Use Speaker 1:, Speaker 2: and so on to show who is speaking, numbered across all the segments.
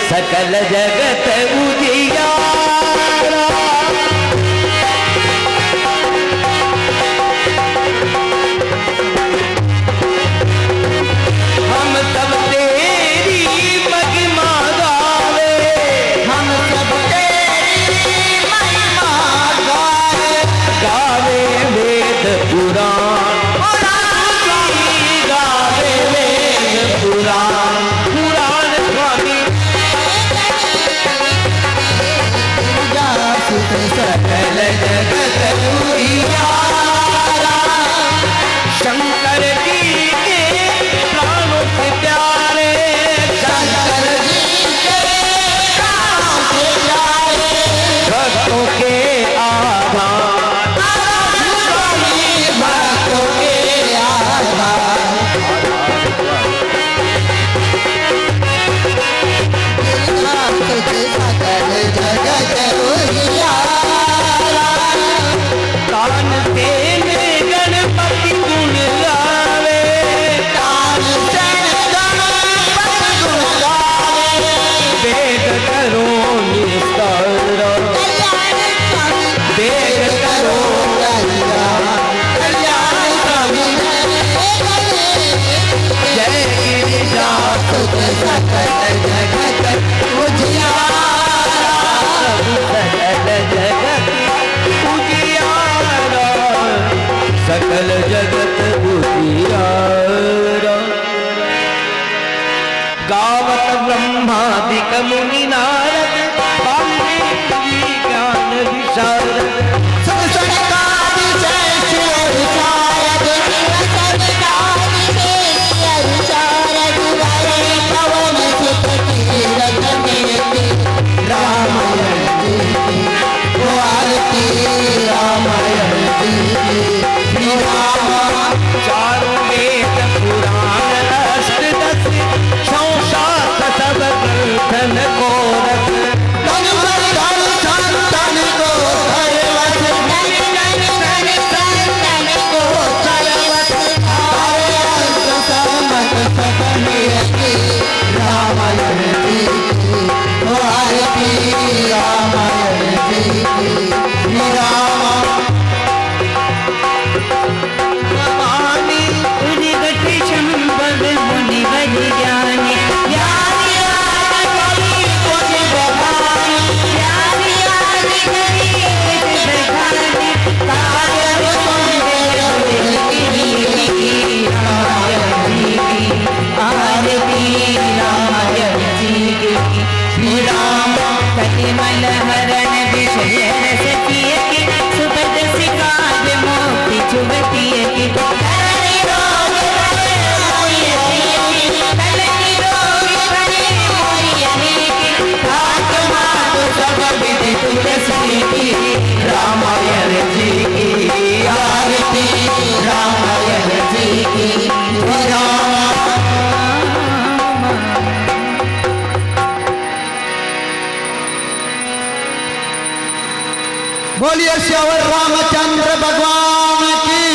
Speaker 1: सकल जगत उजियारा। हम सब तेरी महिमा गावे, हम सब तेरी महिमा गावे, गावे वेद पुराण, गावे वेद पुराण, पुराण स्वामी सकल जगत उजियारा। शंकर जी के प्राणों से प्यारे, शंकर जी के प्राणों से प्यारे, भक्तों के आधार, भक्तों के आधार। सकल जगत उजियारा। कान से गणपति गुण गावे, कान से गणपति गुण गावे, वेद करो निस्तार, वेद करो कल्याण स्वामी। जय गिरिजास सकल जगत उजियारा, सकल जगत उजियारा, सकल जगत उजियारा। गावत ब्रह्मादिक मुनि नारद, वाल्मीकि ज्ञान विशारद, सनकादि जय शिव शारद, सनकादि जय शारद, वरे पवन सुत कीरत कीर्ति, रामायण जी की वो आरती, रामायण जी की श्री राम। चारों वेद पुराण अष्टदश, संसार सब ग्रंथन को रख, तन मन धन संतन को धरवत, तन मन धन संतन को धरवत, आए अंत समत सब नियति, रामायण जी की वो आरती, रामायण जी की श्री राम।
Speaker 2: मुनि गति संपद मुनि बलि ज्ञानी, ज्ञानी आदि कवि मुनि बखानी, ज्ञानी आदि कवि मुनि बखानी, कायम सुंदर रामायण जी की आरती, रामायण जी की श्री राम। कलिमल हरण विषय रस किए की, सुपद सिकाज मोक्ति चुवती की,
Speaker 1: रामायण जी की आरती, रामायण जी की राम।
Speaker 3: बोलिए श्यावर रामचंद्र भगवान की,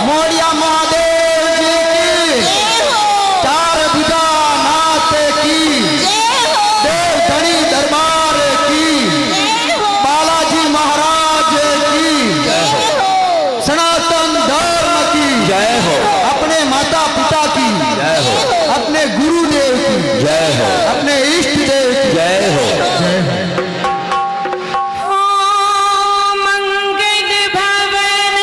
Speaker 3: मोरिया महादेव जी की, चार भुजा नाथ की, देव धनी दरबार की, बालाजी महाराज की, सनातन धर्म की
Speaker 1: जय हो,
Speaker 3: अपने माता पिता की
Speaker 1: जय हो,
Speaker 3: अपने गुरुदेव की
Speaker 1: जय हो,
Speaker 3: अपने इष्ट देव की
Speaker 1: जय हो।
Speaker 2: मंगल भवन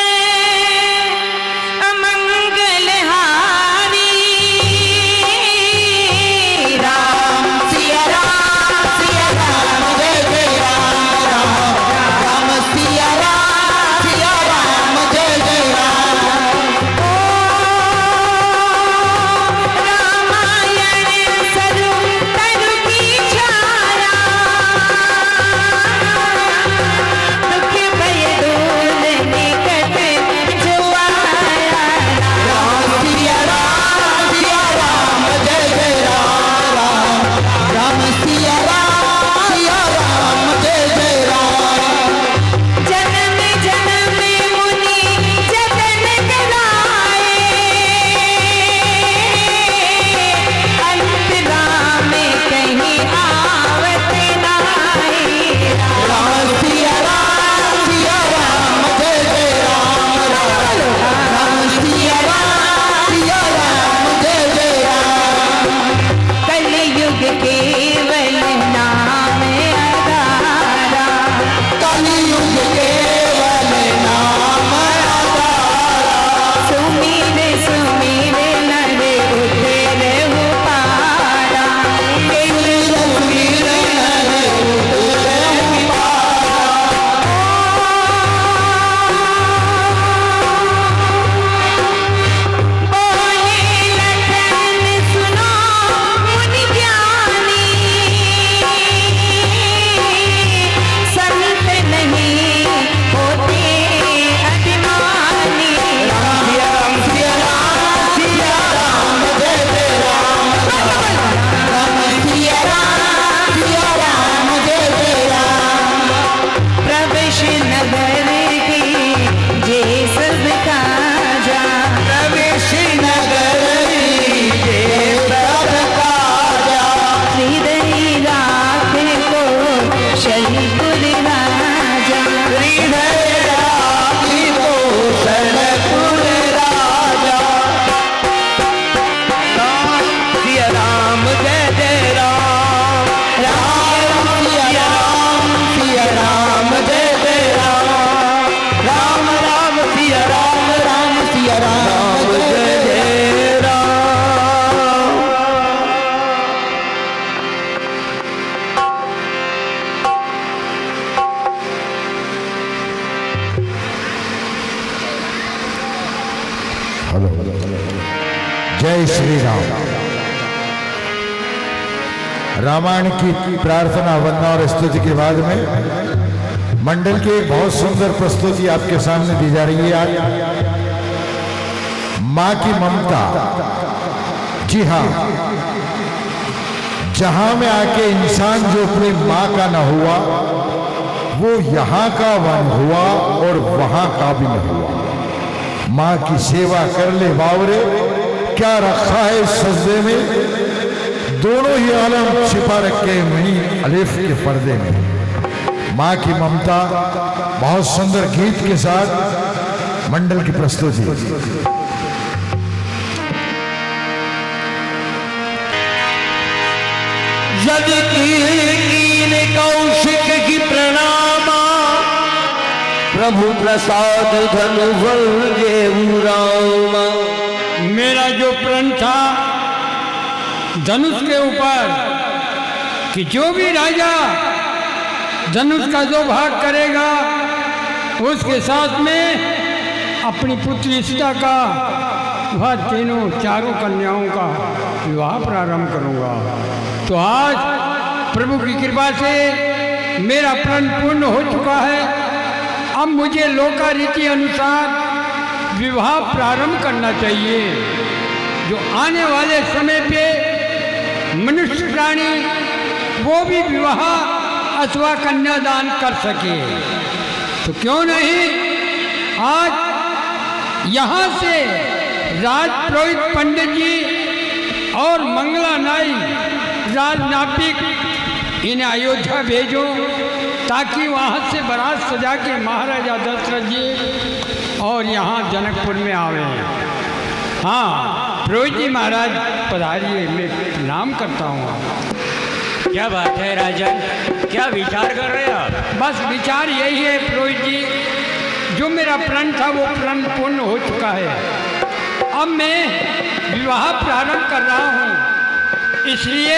Speaker 4: जय श्री राम। रामायण की प्रार्थना वंदना और स्तुति के बाद में मंडल की एक बहुत सुंदर प्रस्तुति आपके सामने दी जा रही है। आज मां की ममता। जी हाँ, जहां में आके इंसान जो अपनी मां का न हुआ वो यहां का वन हुआ और वहां का भी न हुआ। मां की सेवा कर ले बावरे, क्या रखा है सजदे में, दोनों ही आलम छिपा रखे वहीं अलिफ के पर्दे में। मां की ममता बहुत सुंदर गीत के साथ मंडल की प्रस्तुति।
Speaker 1: यदि कीन कौशिक की प्रणामा, प्रभु प्रसाद धनु बल रामा।
Speaker 5: मेरा जो प्रण था धनुष के ऊपर कि जो भी राजा धनुष का जो भाग करेगा उसके साथ में अपनी पुत्री सीता का वह चारों कन्याओं का विवाह प्रारंभ करूंगा। तो आज प्रभु की कृपा से मेरा प्रण पूर्ण हो चुका है। अब मुझे लोकारीति अनुसार विवाह प्रारंभ करना चाहिए, जो आने वाले समय पे मनुष्य प्राणी वो भी विवाह अथवा कन्यादान कर सके। तो क्यों नहीं आज यहाँ से राजपुरोहित पंडित जी और मंगला नाई राजनापिक इन्हें अयोध्या भेजो, ताकि वहाँ से बारात सजा के महाराजा दशरथ जी और यहाँ जनकपुर में आवे। हाँ पुरोहित जी महाराज पधारिए, मैं प्रणाम करता हूँ।
Speaker 2: क्या बात है राजन, क्या विचार कर रहे हैं आप?
Speaker 5: बस विचार यही है पुरोहित जी, जो मेरा प्रण था वो प्रण पूर्ण हो चुका है। अब मैं विवाह प्रारंभ कर रहा हूँ, इसलिए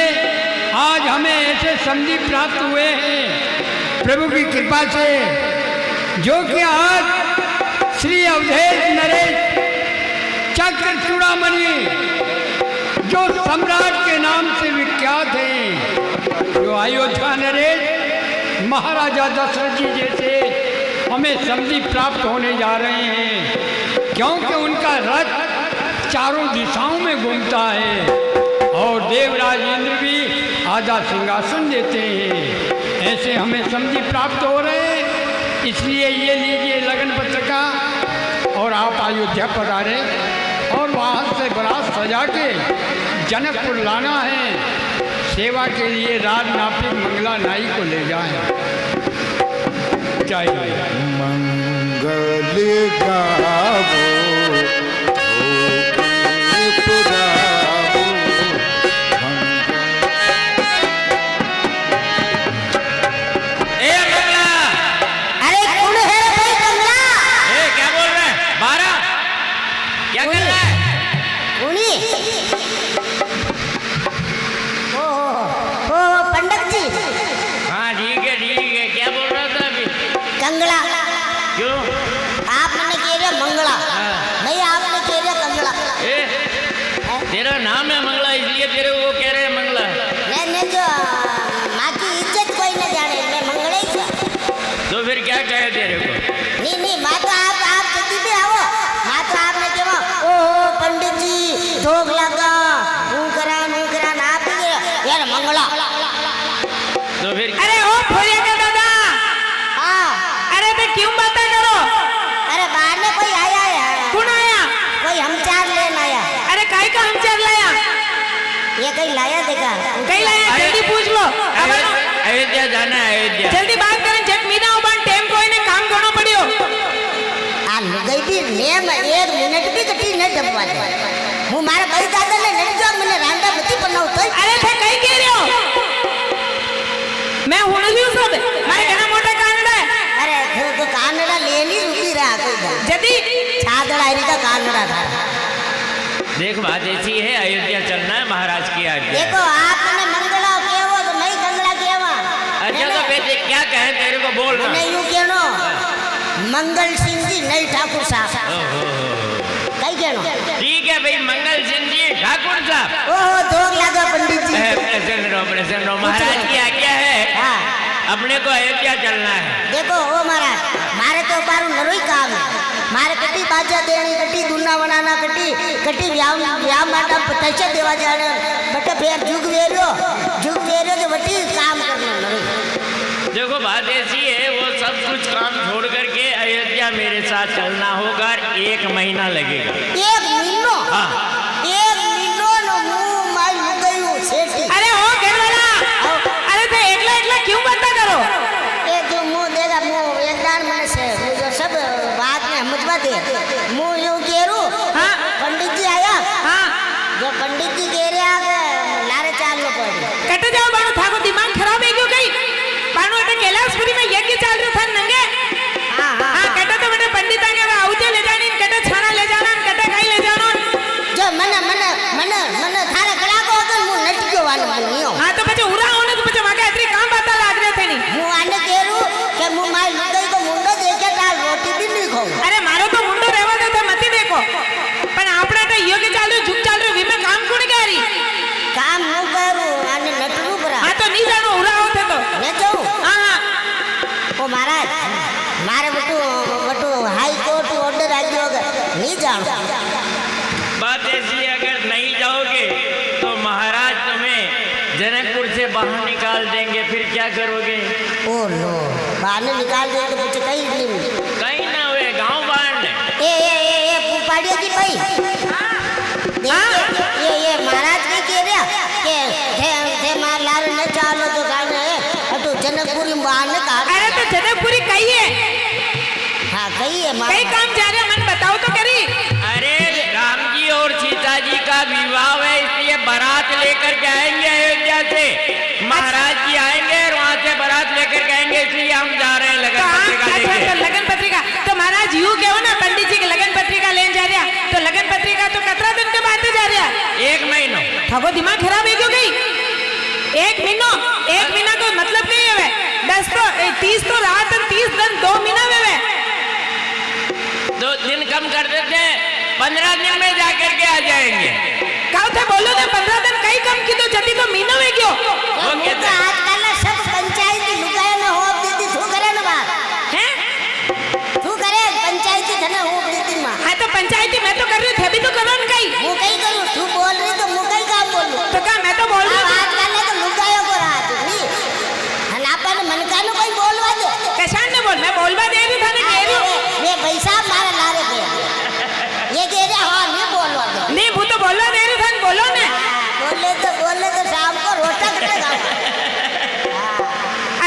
Speaker 5: आज हमें ऐसे समझी प्राप्त हुए हैं प्रभु की कृपा से, जो कि आज श्री अवधेश नरेश चक्र चूड़ामणि जो सम्राट के नाम से विख्यात हैं, जो अयोध्या नरेश महाराजा दशरथ जी जैसे हमें समझी प्राप्त होने जा रहे हैं, क्योंकि उनका रथ चारों दिशाओं में घूमता है और देवराज इंद्र भी आधा सिंहासन देते हैं। ऐसे हमें समझी प्राप्त हो रहे हैं, इसलिए ये लीजिए लगन पत्रिका और आप अयोध्या पधारे और वहाँ से बारात सजा के जनकपुर लाना है। सेवा के लिए राजनापिक मंगला नाई को ले जाएं। जय
Speaker 4: मंगल गावो
Speaker 1: कंगला। क्यों? आपने कह रहे मंगला, नहीं आपने कह रहे कंगला।
Speaker 2: तेरा नाम है मंगला, इसलिए तेरे वो कह रहे हैं मंगला।
Speaker 1: नहीं जो माँ की इज्जत कोई न जाने, मैं मंगला ही था।
Speaker 2: तो फिर क्या कहे तेरे को?
Speaker 1: नहीं माँ तो आप जल्दी भी आओ। माँ तो आपने कहा ओहो पंडित जी ठोक लगा नूकरा आप भी यार मंगला।
Speaker 2: तो फिर
Speaker 6: अरे ओ भोले का दादा, अरे तो क्यों बातें करो?
Speaker 1: अरे बाहर में कोई आया है।
Speaker 6: कौन आया?
Speaker 1: कोई हमचार लेने आया।
Speaker 6: अरे काहे का हमचार लाया?
Speaker 1: ये कहीं लाया देखा?
Speaker 6: कहीं लाया? जल्दी पूछ लो।
Speaker 2: अयोध्या जाना है, अयोध्या।
Speaker 6: जल्दी बात करें, जब मीना उबन टाइम कोई ने काम करना पड़ियो।
Speaker 1: गई भी नेम एक मिनट भी कटी न डबवा दे। હું મારા ભાઈ દાદાને લઈ જાવ, મને રાંડા નથી બનાવતો।
Speaker 6: अरे थे कहीं कह रहे हो? मैं हुण भी उस पे मारे घना मोटा कानड़ा है।
Speaker 1: अरे तो कानड़ा लेनी रुकी रहा कोई दा।
Speaker 6: जदी
Speaker 1: छादड़ा इनका का कानड़ा था।
Speaker 2: देख बात ऐसी है, अयोध्या चलना है, महाराज की आज्ञा।
Speaker 1: देखो आपने मंगला केवो तो मैं कंगला केवा।
Speaker 2: अच्छा तो बेटे क्या कहे तेरे को बोल रहा?
Speaker 1: नहीं यूं कहनो मंगल सिंह जी नहीं ठाकुर साहब। कहीं कहनो?
Speaker 2: ठीक है भाई, मंगल सिंह जी ठाकुर
Speaker 1: ओहो धोख लगा पंडित जी।
Speaker 2: प्रसन्न रहो महाराज की आज्ञा है।
Speaker 1: हाँ
Speaker 2: अपने को अयोध्या चलना है।
Speaker 1: देखो ओ महाराज मारे तो बारू नरोई काम है। मारे कटी बाजा देनी कटी दुना बनाना कटी व्याम माटा पैसा देवा जाने बटे फिर जुग वेरो तो बटी काम करना नरोई।
Speaker 2: देखो बात ऐसी है, वो सब कुछ काम छोड़ करके अयोध्या मेरे साथ चलना होगा। 1 महीना लगेगा।
Speaker 1: 1 महीनो?
Speaker 2: हाँ
Speaker 1: 1 महीनो नो मुंह माई मुगयू सेठी।
Speaker 6: अरे हो घरवाला, अरे तो एकला क्यों बंदा करो?
Speaker 1: ये जो मुंह देगा मुंह एक दान मन से जो सब बात में समझवा दे। मुंह यूं केरू।
Speaker 6: हाँ
Speaker 1: पंडित जी आया।
Speaker 6: हाँ
Speaker 1: जो पंडित जी कह रहे हैं लारे चाल लो पड़ी।
Speaker 6: कट जाओ बाणु, थाको दिमाग खराब है क्यों कहीं? बाणु अटे कैलाशपुरी में यज्ञ चल रहा था नंगे। हाँ कटे तो बेटे पंडित आगे आउते ले जानी, कटे छाना ले जाना, कटे खाई ले जाना।
Speaker 1: जो मन थारा कड़ा को अगर मुंह नटक्यो वालो मुनियो।
Speaker 6: हाँ तो बच्चे उरा होने तो बच्चे माके इतनी काम बाता लाग रहे थे नहीं।
Speaker 1: मुंह आने केरू के मुंह माई लुगाई को मुंडो देखे डाल रोटी भी नहीं खाऊं।
Speaker 6: अरे मारो तो मुंडो रहवा दे तो मत देखो। पर आपने तो योग्य चाल रहे झुक चाल रहे विमे काम क्यों नहीं करी?
Speaker 1: काम मुंह करू आने नटरू बरा।
Speaker 6: हाँ तो नहीं जानो उरा होते तो।
Speaker 1: मैं जाऊं?
Speaker 6: हाँ
Speaker 1: ओ महाराज मारे बटू हाई कोर्ट ऑर्डर आ गया होगा नहीं जाऊं।
Speaker 2: बात ऐसी है, अगर नहीं जाओगे तो महाराज तुम्हें जनकपुर से बाहर निकाल देंगे। फिर क्या करोगे?
Speaker 1: ओ लो बाहर निकाल दे तो कुछ कहीं नहीं।
Speaker 2: कहीं ना हुए गांव बाहर ने।
Speaker 1: ए पुपाड़िया की भाई ये महाराज ने कह रहा कि थे मार लार न चालो तो गाने तो जनकपुरी बाहर ने कहा।
Speaker 6: अरे तो जनकपुरी कही है।
Speaker 1: हाँ कही है
Speaker 6: कई काम जा रहे मन बताओ तो करी।
Speaker 2: अरे राम जी और सीता जी का विवाह है, इसलिए बारात लेकर के आएंगे अयोध्या से। महाराज जी आएंगे और वहाँ से बारात लेकर के आएंगे, इसलिए हम जा रहे हैं लगन पत्रिका लेके।
Speaker 6: तो लगन पत्रिका तो महाराज यूं कहो ना पंडित जी की लगन पत्रिका लेने जा रहा तो लगन पत्रिका तो कतरा दिन के बाद जा रहा?
Speaker 2: 1 महीना।
Speaker 6: थाको दिमाग खराब है क्यों गई? 1 महीना को मतलब नहीं है। 10 तो 30 तो रात 30 दिन 2 महीना में
Speaker 2: 2 दिन कम कर देते हैं, 15 दिन में जाकर के आ जाएंगे।
Speaker 6: कहो थे बोलो ने 15 दिन कई कम की तो जल्दी तो महीनों में क्यों?
Speaker 2: वो कहते हैं
Speaker 1: आजकल सब पंचायती लुगाई में हो दीदी तू करे ना बात
Speaker 6: हैं?
Speaker 1: तू करे पंचायती धने हो दीदी मां।
Speaker 6: हाँ तो पंचायती मैं तो कर रही थी, अभी तो करो न कहीं।
Speaker 1: वो कहीं करूं तू बोल रही तो मैं कहीं काम बोलूं।
Speaker 6: तो क्या मैं तो बोल रही हूँ।
Speaker 1: आजकल तो लुगाइयों को रहा तू नहीं हनापन मन का नो कोई बोलवा दे।
Speaker 6: कशान ने बोल, मैं बोलवा दे रही था ना कह रही हूँ।
Speaker 1: ये पैसा मारा लारे पे ये कह रहा हां नहीं बोलवा दे।
Speaker 6: नहीं वो तो बोलवा दे रही था बोलो ने।
Speaker 1: बोले तो शाम को रोटा कटेगा।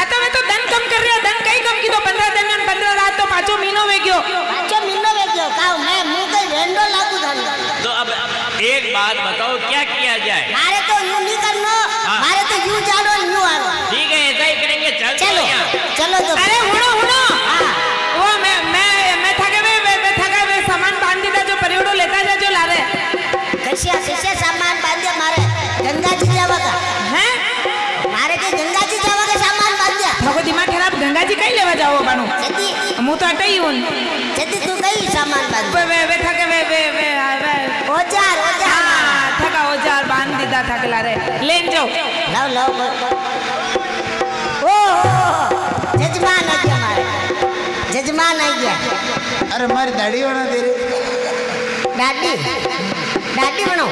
Speaker 6: आता मैं तो दन कम कर रही हूँ, दन कई कम की तो 15 दिन में 15 रात तो 5 महीनों में क्यों?
Speaker 1: 5 महीनों में क्यों काऊ मैं मुंह के रेंडो लागू धन।
Speaker 2: तो अब एक बात बताओ क्या किया जाए?
Speaker 1: मारे तो यूं नहीं करना।
Speaker 2: हाँ।
Speaker 1: मारे तो यूं जानो यूं आनो।
Speaker 2: ठीक है ऐसा ही करेंगे।
Speaker 1: चलो तो
Speaker 6: अरे हुनो वो मैं थका वे सामान बांध दिया जो परिवड़ो लेता जा जो ला रहे
Speaker 1: कैसे सामान बांध मारे गंगा जी जावा का
Speaker 6: हैं?
Speaker 1: मारे के गंगा जी जावा का सामान बांध दिया।
Speaker 6: मको दिमाग खराब, गंगा जी कहीं लेवा जाओ बानू
Speaker 1: जदी
Speaker 6: मुंह तो अटे ही हूं।
Speaker 1: जदी तू कहीं सामान बांध
Speaker 6: वे थके वे
Speaker 1: औजार
Speaker 6: हाँ थका औजार बांध दिया थक ला रहे लेन जाओ।
Speaker 1: लाओ ओ जजमान आ गया हमारे जजमान आ गया।
Speaker 3: अरे मारी दाढ़ी बना दे रे।
Speaker 1: दाढ़ी बनो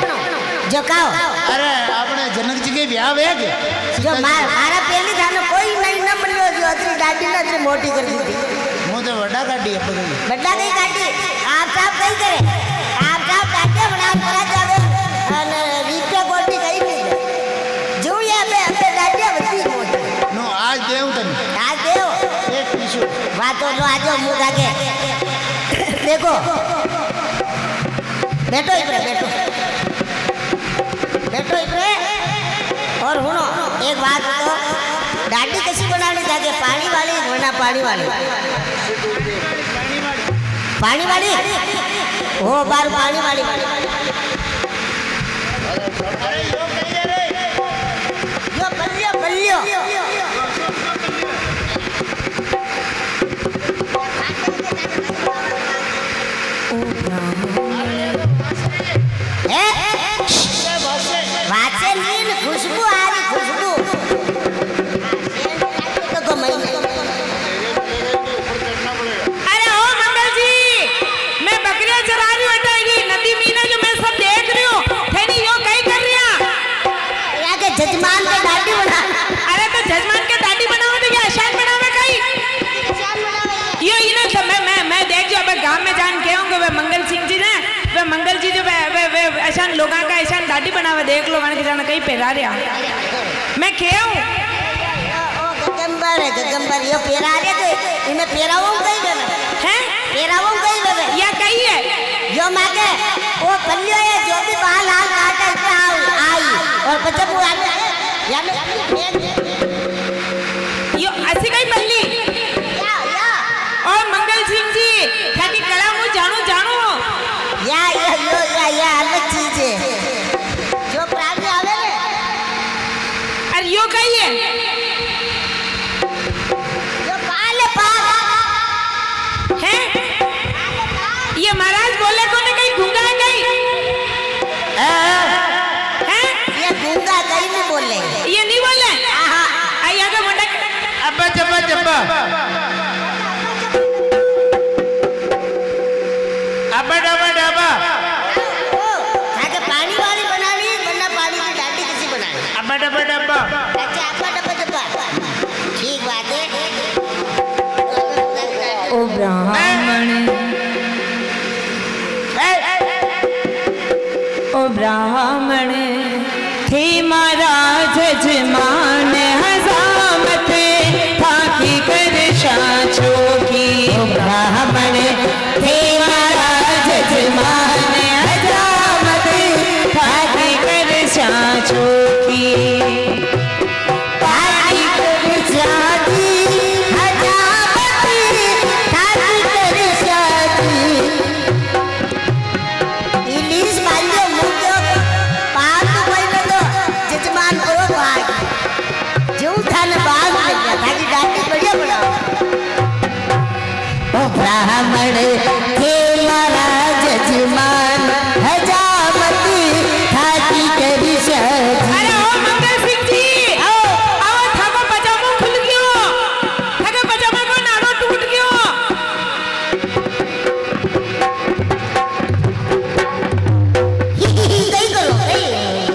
Speaker 1: जो काओ।
Speaker 3: अरे आपने जनक जी के ब्याह है क्या?
Speaker 1: जो मारा पहली थाने कोई नहीं न मिलो जो अतरी दाढ़ी न अतरी मोटी कर दी थी।
Speaker 3: मुंह तो बड़ा काटी है पगड़ी।
Speaker 1: बड्डा कहीं काटी आप साहब कहीं करे आप साहब काटे बना पड़ा जावे और रीपे गोटी कहीं नहीं जो ये अबे दाढ़ी बच्ची मोटी
Speaker 3: नो आज देव तन
Speaker 1: आज देव
Speaker 3: एक टिश्यू
Speaker 1: बात लो आजो मुंह आगे देखो बैठो इपरे और सुनो एक बात तो दाढ़ी कैसी बनानी जाके पानी वाली वरना पानी वाली ओ बार पानी वाली यो बल्लियो
Speaker 6: फेरा रहा मैं क्या हूँ
Speaker 1: ओ गगंबर यो फेरा रे तो इमे फेरावो कई बेबे
Speaker 6: हैं
Speaker 1: फेरावो कई बेबे
Speaker 6: या कही है
Speaker 1: यो माके वो पल्लियो है जो भी बाल हाल काटा इतना आई और पछे वो आने या
Speaker 6: यो ऐसी कई बल्ली
Speaker 1: या
Speaker 6: और मंगल सिंह जी थाकी कला मु जानू जानू
Speaker 1: या अलग चीज है जो प्राणी आवे ने
Speaker 6: अरे यो कही है
Speaker 1: जो पाले पार
Speaker 6: हैं ये महाराज बोले को ने कहीं गूंगा गई हैं
Speaker 1: ये गूंगा कहीं नहीं बोले
Speaker 6: ये नहीं बोले
Speaker 1: आहा
Speaker 6: आई आगे मुंडा
Speaker 3: अब्बा जब्बा जब्बा अब्बा डब्बा डब्बा
Speaker 1: ओ ताके पानी वाली बनानी वरना पानी की डाटी किसी बनानी
Speaker 3: अब्बा डब्बा डब्बा
Speaker 1: अच्छा आपका डब्बा ठीक बात है
Speaker 6: ओ ब्राह्मण ओ ब्राह्मण थे महाराज जजमान हजामत थाकी कर शाचो की ओ ब्राह्मण थे महाराज जजमान हजामत थाकी कर शाचो की थाकी कर शादी हजामत थाकी कर शादी
Speaker 1: इंग्लिश मारियो मुक्यो पार तो पहले तो जजमान को भाग जो थान बाग लग गया था कि डाटी बढ़िया बड़ा
Speaker 6: ओ ब्राह्मण थे महाराज जजमान हजामती थाकी करी शादी अरे ओ मंगल सिंह जी आओ थाको पजामो खुल गयो थाके पजामा को नाड़ो टूट गयो
Speaker 1: नहीं करो नहीं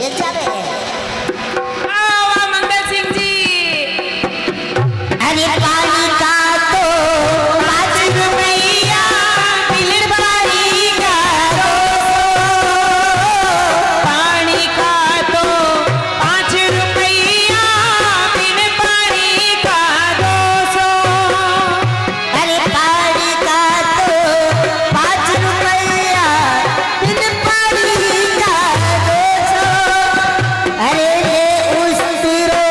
Speaker 1: ये जा रहे हैं
Speaker 6: आओ मंगल सिंह जी
Speaker 1: अरे पानी का तो
Speaker 6: 5 रुपया पिलड़ बारी का पानी का तो 5 रुपया बिन पानी का 200
Speaker 1: अरे पानी का तो 5 रुपया बिन पानी का 200 अरे ले उस तिरो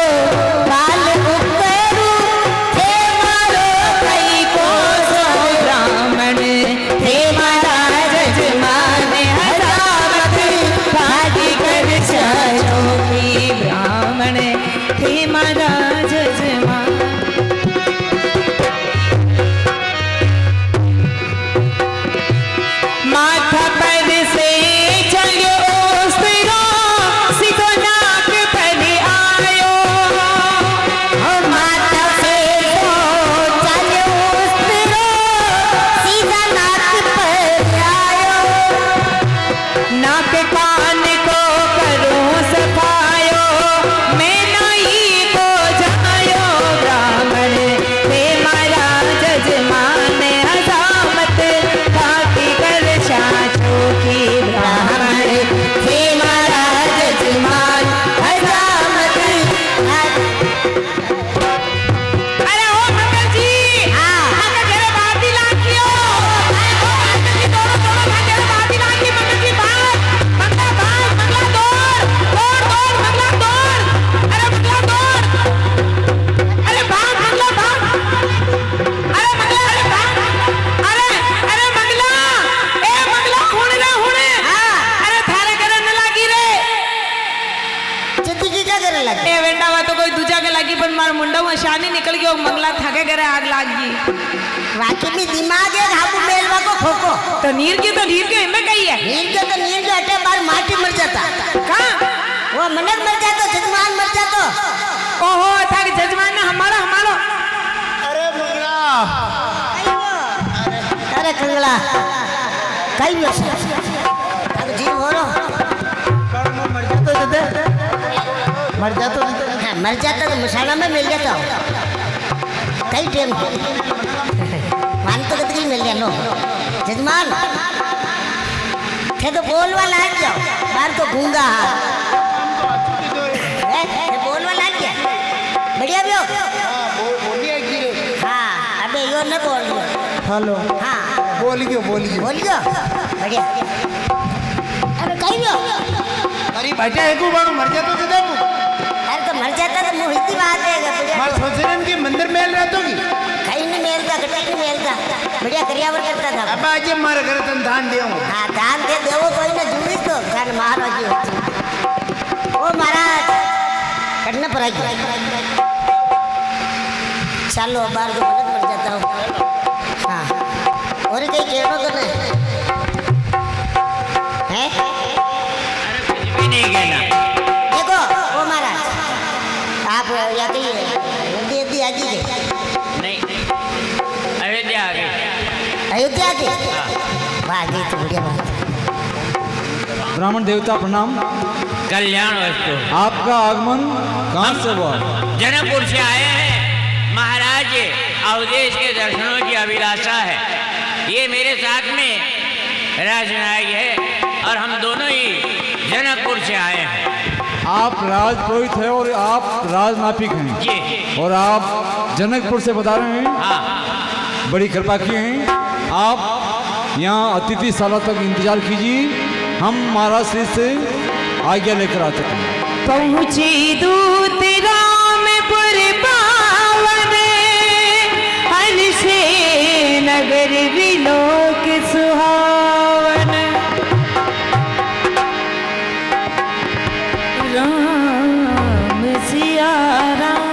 Speaker 1: बाल उकरू
Speaker 6: थे मारो कई को सो ब्राह्मण थे महाराज जजमान हजामत थाकी कर शाचो की ब्राह्मण थे महाराज जजमान माथा पर से चलो स्त्रो सीधो नाक पर आयो
Speaker 1: माता से तो चले उस तिरो सीधा नाक पर आयो
Speaker 6: नाक कान को करो सफायो मैं नहीं को जायो ब्राह्मण थे महाराज जजमान हजामत थाकी कर शाचो की ब्राह्मण थे महाराज जजमान हजामत अरे ओ मंगल जी आके घेरे बाती लागियो दोनों घेरे बाती लागी मंगल जी मंगला दौड़ मंगला दौड़ अरे मंगला दौड़ अरे भाग मंगला भाग अरे मंगला अरे मंगला ए मंगला हुणे अरे थारे करे न लागी रे
Speaker 1: जिंदगी क्या करे लगे
Speaker 6: ए वेंडावा तो कोई दूजा के लागी पण मार मुंडा में शानी निकल गयो मंगला थाके करे आग लाग गई
Speaker 1: वाकई में दिमाग है हाबू मेलवा को खोको
Speaker 6: तो नीर की इनमें कही है
Speaker 1: नीर के हटे बार माटी मर जाता
Speaker 6: कहाँ
Speaker 1: वो मनक मर जातो जजमान मर जातो
Speaker 6: ओहो था कि जजमान ने हमारा
Speaker 3: अरे मंगला
Speaker 1: अरे कंगला कई व्यवस्था अब जीव हो रो
Speaker 3: मर जातो
Speaker 1: हाँ, मर जाता तो मसाला में मिल जाता हो कई टाइम मान तो कतई मिल गया नो जजमान थे तो बोल वाला हट जाओ बाहर तो गूंगा बढ़िया भी हो
Speaker 3: बोलिए कि
Speaker 1: हाँ अबे यो न बोल रही
Speaker 3: हेलो
Speaker 1: हाँ
Speaker 3: बोल गयो
Speaker 1: बोल गयो बढ़िया अरे कहीं भी हो
Speaker 3: अरे बेटा एक बार मर जाता तो जब
Speaker 1: अरे तो मर जाता तो मुँह इतनी बात है बढ़िया
Speaker 3: मां सोच रहे कि मंदिर में रहतो की
Speaker 1: कहीं नहीं मेलता कहीं नहीं मेलता बढ़िया करियावर करता था
Speaker 3: अब आज मार घर तन धान देऊ
Speaker 1: हाँ दान दे देवो कोई ना जुड़ी तो खान महाराज जी होती ओ महाराज करना पड़ेगा चलो बार को गलत पड़ जाता हूँ हाँ और कहीं कहना तो नहीं है
Speaker 2: अरे कुछ भी नहीं कहना।
Speaker 1: देखो ओ महाराज आप या कहीं दी आ गई
Speaker 2: नहीं अयोध्या आ गई।
Speaker 1: अयोध्या के वाह गई तो बढ़िया बात
Speaker 7: ब्राह्मण देवता प्रणाम।
Speaker 2: कल्याण वस्तु।
Speaker 7: आपका आगमन कहाँ से हुआ?
Speaker 2: जनकपुर से आए हैं। महाराज अवधेश के दर्शनों की अभिलाषा है। ये मेरे साथ में राजनायक है और हम दोनों ही जनकपुर से आए हैं।
Speaker 7: आप राजपुरोहित है और आप राजनापिक हैं
Speaker 2: जी
Speaker 7: और आप जनकपुर से बता रहे हैं।
Speaker 2: हाँ
Speaker 7: बड़ी कृपा की हैं। आप यहाँ अतिथिशाला तक इंतजार कीजिए, हम महाराज श्री से आज्ञा लेकर आते हैं।
Speaker 6: पहुँची दूत रामपुर पावन हल से नगर विलोक सुहावन राम सिया राम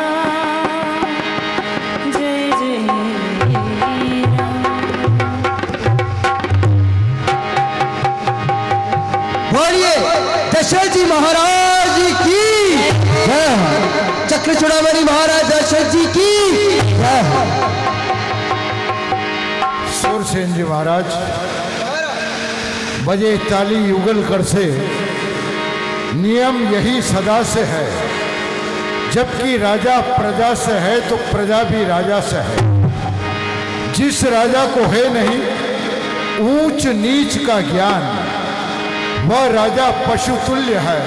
Speaker 6: जय जय राम।
Speaker 8: बोलिए दशरथ जी महाराज की जय हो। चक्र चूड़ामणि महाराज दशरथ जी की जय हो।
Speaker 4: सूरसेन जी महाराज बजे ताली युगल कर से नियम यही सदा से है, जबकि राजा प्रजा से है तो प्रजा भी राजा से है। जिस राजा को है नहीं ऊंच नीच का ज्ञान, वह राजा पशुतुल्य है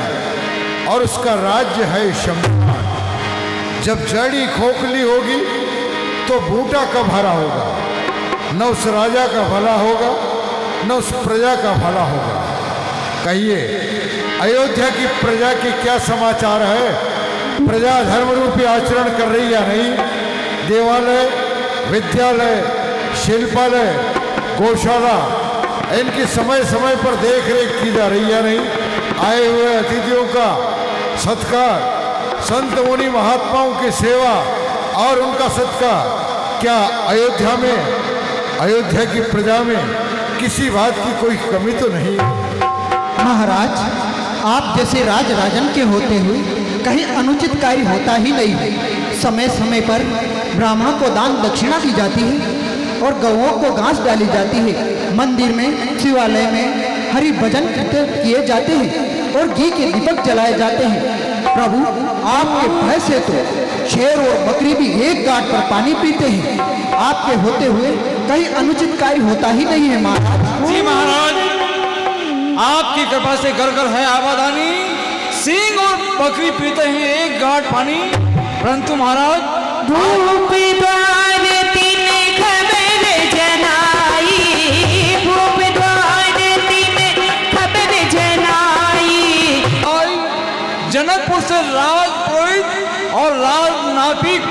Speaker 4: और उसका राज्य है शमशान। जब जड़ी खोखली होगी तो बूटा कब हरा होगा, न उस राजा का भला होगा न उस प्रजा का भला होगा। कहिए अयोध्या की प्रजा की क्या समाचार है? प्रजा धर्म रूपी आचरण कर रही या नहीं? देवालय, विद्यालय, शिल्पालय, गौशाला इनकी समय समय पर देख रेख की जा रही है नहीं? आए हुए अतिथियों का सत्कार, संत मुनि महात्माओं की सेवा और उनका सत्कार, क्या अयोध्या की प्रजा में किसी बात की कोई कमी तो नहीं?
Speaker 8: महाराज आप जैसे राज राजन के होते हुए कहीं अनुचित कार्य होता ही नहीं है। समय समय पर ब्राह्मणों को दान दक्षिणा दी जाती है और गौओं को घास डाली जाती है। मंदिर में, शिवालय में हरि भजन कीर्तन किए जाते हैं और घी के दीपक जलाए जाते हैं। प्रभु आपके भय से तो शेर और बकरी भी एक गांठ पर पानी पीते हैं। आपके होते हुए कहीं अनुचित कार्य होता ही नहीं है महाराज।
Speaker 7: जी महाराज, आपकी कृपा से घर घर है आबादानी, सिंह और बकरी पीते हैं एक गांठ पानी, परंतु महाराज
Speaker 6: भूप द्वार तीन खबर जनाई, भूप द्वार तीन खबर जनाई।
Speaker 7: जनकपुर से राजपुरोहित और राजनापिक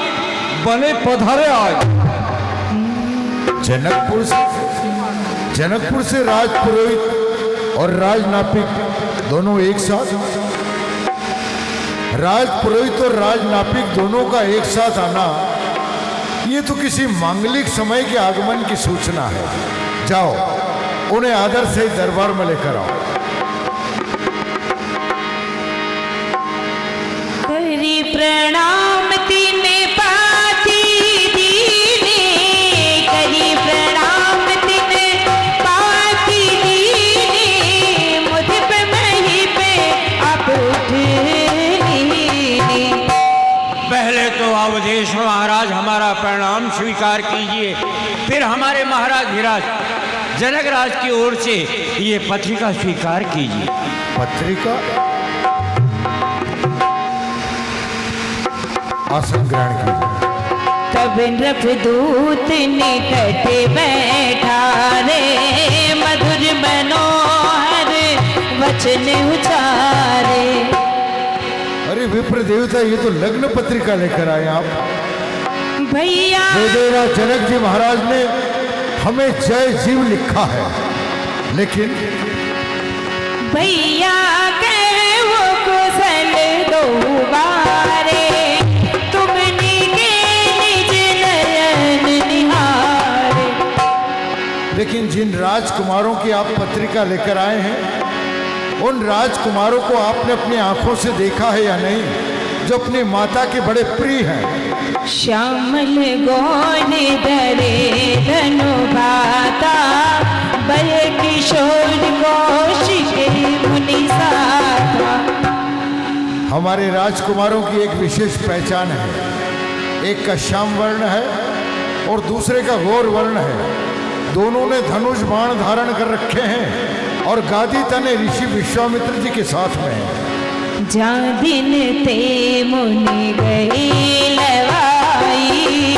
Speaker 7: बने पधारे आज।
Speaker 4: जनकपुर से राजपुरोहित और राजनापिक दोनों एक साथ? राजपुरोहित और राजनापिक दोनों का एक साथ आना ये तो किसी मांगलिक समय के आगमन की सूचना है। जाओ उन्हें आदर से दरबार में लेकर आओ।
Speaker 6: करी प्रणाम तीन पाती दीने, करी प्रणाम तीन पाती दीने, मुझ पे मही पे आप
Speaker 2: पहले तो अवधेश महाराज हमारा प्रणाम स्वीकार कीजिए, फिर हमारे महाराज धीराज जनक राज की ओर से ये पत्रिका स्वीकार
Speaker 4: आसन ग्रहण कीजिए।
Speaker 6: तब नृपदूत निकट बैठा रे, मधुर मनोहर वचन उचारे।
Speaker 4: अरे विप्र देवता, ये तो लग्न पत्रिका लेकर आए आप।
Speaker 6: भैया
Speaker 4: वेदेरा जनक जी महाराज ने हमें जय जीव लिखा है, लेकिन
Speaker 6: भैया के वो कुशल दो बारे, तुमने के निज नयन निहारे।
Speaker 4: लेकिन जिन राजकुमारों की आप पत्रिका लेकर आए हैं, उन राजकुमारों को आपने अपनी आंखों से देखा है या नहीं, जो अपनी माता के बड़े प्रिय हैं?
Speaker 6: श्यामल गौन धरे धनु भाता, बल किशोर कौशिक मुनि साथा।
Speaker 4: हमारे राजकुमारों की एक विशेष पहचान है। एक का श्याम वर्ण है और दूसरे का गौर वर्ण है। दोनों ने धनुष बाण धारण कर रखे हैं और गादी तने ऋषि विश्वामित्र जी के साथ में है।
Speaker 6: जा दिन ते मुनि गए लवाई,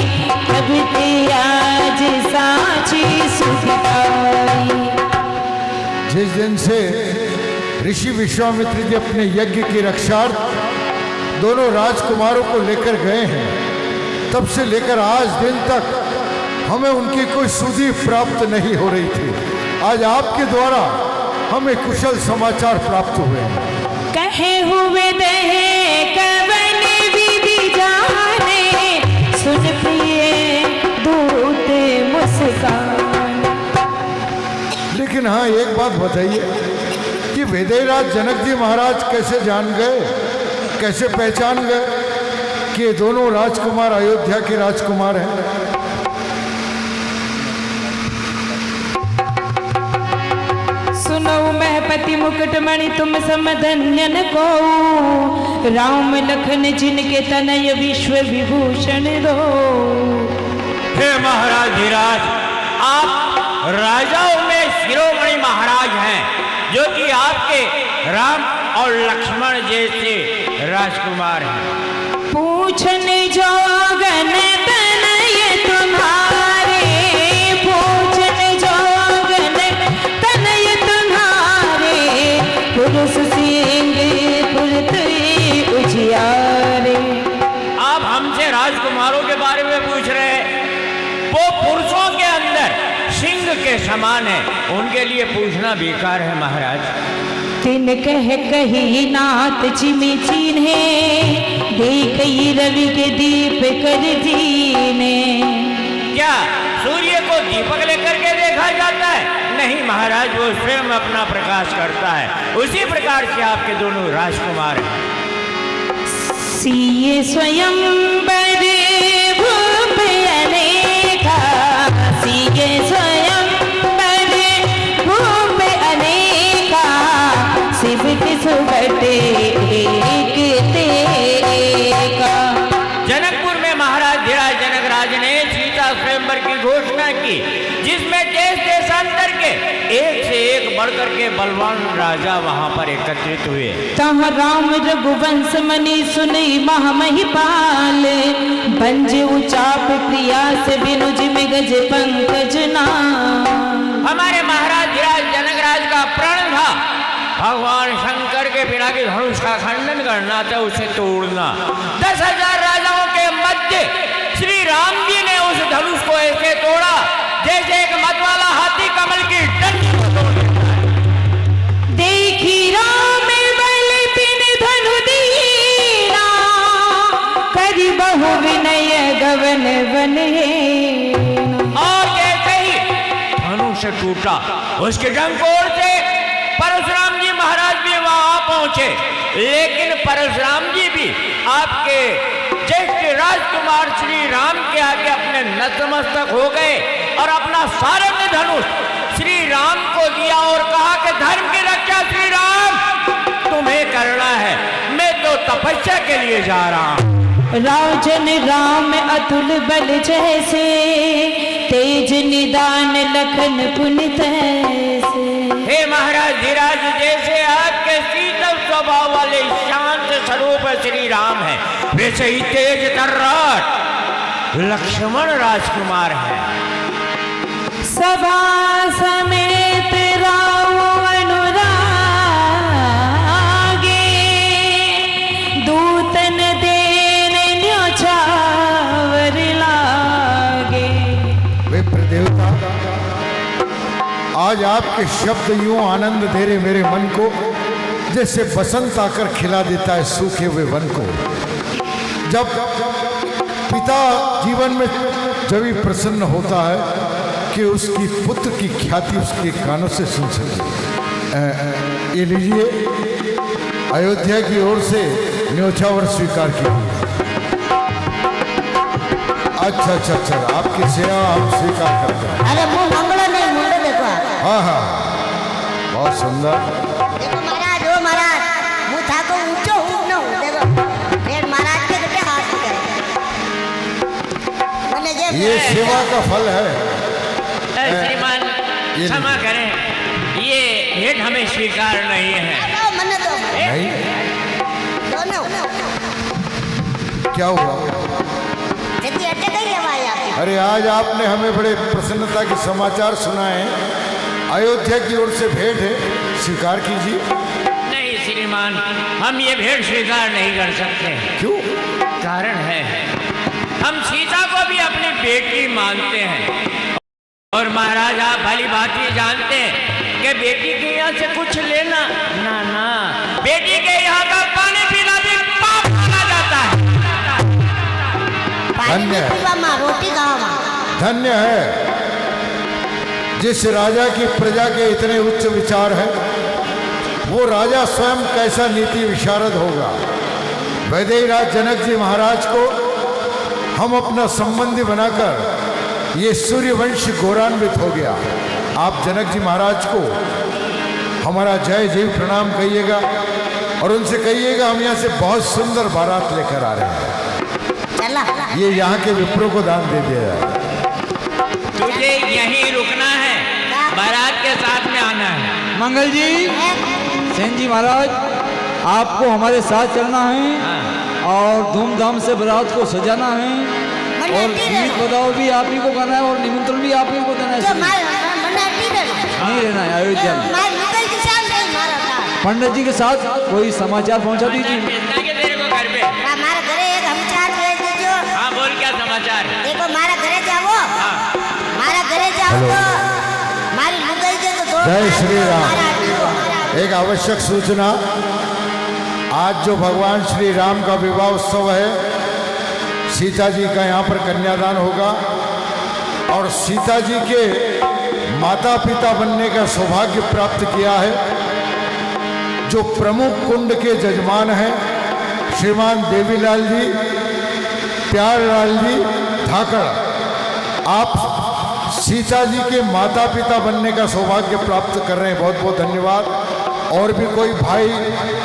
Speaker 6: तब ते आज साची सुख पाई।
Speaker 4: जिस दिन से ऋषि विश्वामित्र जी अपने यज्ञ की रक्षार्थ दोनों राजकुमारों को लेकर गए हैं, तब से लेकर आज दिन तक हमें उनकी कोई सुधि प्राप्त नहीं हो रही थी। आज आपके द्वारा हमें कुशल समाचार प्राप्त हुए हैं।
Speaker 6: कहे हुए दहे कवन विधि जाने, सुन प्रिय दूत मुस्कान।
Speaker 4: लेकिन हाँ, एक बात बताइए कि वेदेराज जनक जी महाराज कैसे जान गए, कैसे पहचान गए कि ये दोनों राजकुमार अयोध्या के राजकुमार हैं?
Speaker 6: सुनो महपति मुकुटमणि तुम समधन्यन को, राम लखन जिनके तनय विश्व विभूषण दो।
Speaker 2: हे महाराज धीराज, आप राजाओं में शिरोमणि महाराज हैं, जो कि आपके राम और लक्ष्मण जैसे राजकुमार हैं।
Speaker 6: पूछन जोगन तनय तुम्हारे, पूछन जोगन तनय तुम्हारे, पुरुष सिंह पुरत उजियारे।
Speaker 2: आप हमसे राजकुमारों के बारे में पूछ रहे हैं। वो पुरुषों के अंदर सिंह के समान है, उनके लिए पूछना बेकार है महाराज।
Speaker 6: तिन कह कही नाथ चिमि चीन्हे, देखई रवि के दीप कर दीने।
Speaker 2: क्या सूर्य को दीपक लेकर के देखा जाता है? नहीं महाराज, वो स्वयं अपना प्रकाश करता है। उसी प्रकार से आपके दोनों राजकुमार हैं।
Speaker 6: सिए स्वयं बड़े भूप अनेका, सिए स्वयं बड़े भूप अनेका, शिव के सुबटे एक तेका।
Speaker 2: जनकपुर में महाराज धीराज जनक राज ने सीता स्वयंवर की घोषणा की, जिसमें देश देशांतर के एक से एक बढ़कर के बलवान राजा वहां पर एकत्रित हुए।
Speaker 6: तहाँ राम रघुवंश मनि सुनई महामहिपाल, बंज उचाप प्रिया से बिनुज में गज पंकज नाम।
Speaker 2: हमारे महाराज धीराज जनक राज का प्रण था भगवान शंकर के बिना के धनुष का खंडन करना था, उसे तोड़ना। 10,000 राजाओं के मध्य श्री राम जी ने उस धनुष को ऐसे तोड़ा जैसे एक मतवाला हाथी कमल की डंडी को तोड़ देता है।
Speaker 6: देखी राम बल तिन धनु दीना, करि बहु विनय गवन बने।
Speaker 2: और जैसे ही धनुष टूटा, उसके डंकोर से परशुराम जी महाराज भी वहां पहुंचे, लेकिन परशुराम जी भी आपके ज्येष्ठ राजकुमार श्री राम के आगे अपने नतमस्तक हो गए और अपना सारंग धनुष श्री राम को दिया और कहा कि धर्म की रक्षा श्री राम तुम्हें करना है, मैं तो तपस्या के लिए जा रहा हूं।
Speaker 6: राजन राम अतुल बल जैसे, तेज निदान लखन पुनित ऐसे।
Speaker 2: हे महाराज धीराज, जैसे आपके शीतल स्वभाव वाले शांत स्वरूप श्री राम है, वैसे ही तेज तर्राट लक्ष्मण राजकुमार है।
Speaker 6: सभा समेत रावण अनुरागे दूतन देन न्योछावर लागे।
Speaker 4: विप्र देवता, आज आपके शब्द यूं आनंद दे रहे मेरे मन को, जैसे बसंत आकर खिला देता है सूखे हुए वन को। जब पिता जीवन में जब भी प्रसन्न होता है कि उसकी पुत्र की ख्याति उसके कानों से सुन सके। ये लीजिए, अयोध्या की ओर से न्योछावर स्वीकार कीजिए। अच्छा अच्छा अच्छा, आपकी सेवा हम स्वीकार करते हैं।
Speaker 1: अरे मुंह मंगलो नहीं, मुंडे देखो।
Speaker 4: हाँ हाँ, बहुत सुंदर।
Speaker 1: देखो महाराज, ओ महाराज, मुंह थाको ऊंचो हूं न हूं। देखो फिर महाराज के गटे हाथ करे। मैंने
Speaker 4: ये सेवा का फल है।
Speaker 2: श्रीमान
Speaker 4: ये
Speaker 2: क्षमा करें, ये भेंट हमें स्वीकार नहीं है।
Speaker 1: दो मने दो।
Speaker 4: नहीं,
Speaker 1: दोनों
Speaker 4: क्या हुआ?
Speaker 1: जल्दी अटक गई हवाई आपकी।
Speaker 4: अरे आज आपने हमें बड़े प्रसन्नता के समाचार सुनाए। अयोध्या की ओर से भेंट है, स्वीकार कीजिए।
Speaker 2: नहीं श्रीमान, हम ये भेंट स्वीकार नहीं कर सकते।
Speaker 4: क्यों?
Speaker 2: कारण है, हम सीता को भी अपनी बेटी मानते हैं। और महाराज आप भली बात ही जानते हैं कि बेटी के यहाँ से कुछ लेना ना ना, बेटी के यहाँ का पानी पीना भी पाप माना जाता है।
Speaker 1: पानी
Speaker 4: धन्य है।
Speaker 1: पीवा मां, रोटी खाओ मां।
Speaker 4: धन्य है जिस राजा की प्रजा के इतने उच्च विचार हैं। वो राजा स्वयं कैसा नीति विशारद होगा। वैदेही राज जनक जी महाराज को हम अपना संबंधी बनाकर ये सूर्यवंश गौरवान्वित हो गया। आप जनक जी महाराज को हमारा जय जय प्रणाम कहिएगा और उनसे कहिएगा हम यहाँ से बहुत सुंदर बारात लेकर आ रहे हैं।
Speaker 1: चला
Speaker 4: ये यहाँ के विप्रों को दान दे दिया जाए।
Speaker 2: तुझे यहीं रुकना है, बारात के साथ में आना है।
Speaker 7: मंगल जी, सेन जी महाराज, आपको हमारे साथ चलना है और धूमधाम से बारात को सजाना है और गीत बजाओ भी आप ही को करना है और निमंत्रण भी आप ही को देना है।
Speaker 1: जो मार मने अटी दे
Speaker 7: नहीं रहना है अयोध्या में।
Speaker 1: मार निकल के साथ नहीं मारा था।
Speaker 7: पंडित जी के साथ कोई समाचार पहुंचा दीजिए।
Speaker 2: भेजना के तेरे को घर पे।
Speaker 1: हमारे घरे एक समाचार भेज दीजिए।
Speaker 2: हाँ बोल, क्या समाचार?
Speaker 1: देखो मारा घरे जाओ, मारा घरे जाओ तो मारी लुगाई दे तो दो।
Speaker 4: जय श्री राम।
Speaker 1: मारा अटी को।
Speaker 4: एक आवश्यक सूचना, आज जो भगवान श्री राम का विवाह उत्सव है, सीता जी का यहाँ पर कन्यादान होगा और सीता जी के माता पिता बनने का सौभाग्य प्राप्त किया है जो प्रमुख कुंड के जजमान हैं श्रीमान देवीलाल जी, प्यारलाल जी धाकड़। आप सीता जी के माता पिता बनने का सौभाग्य प्राप्त कर रहे हैं, बहुत बहुत धन्यवाद। और भी कोई भाई,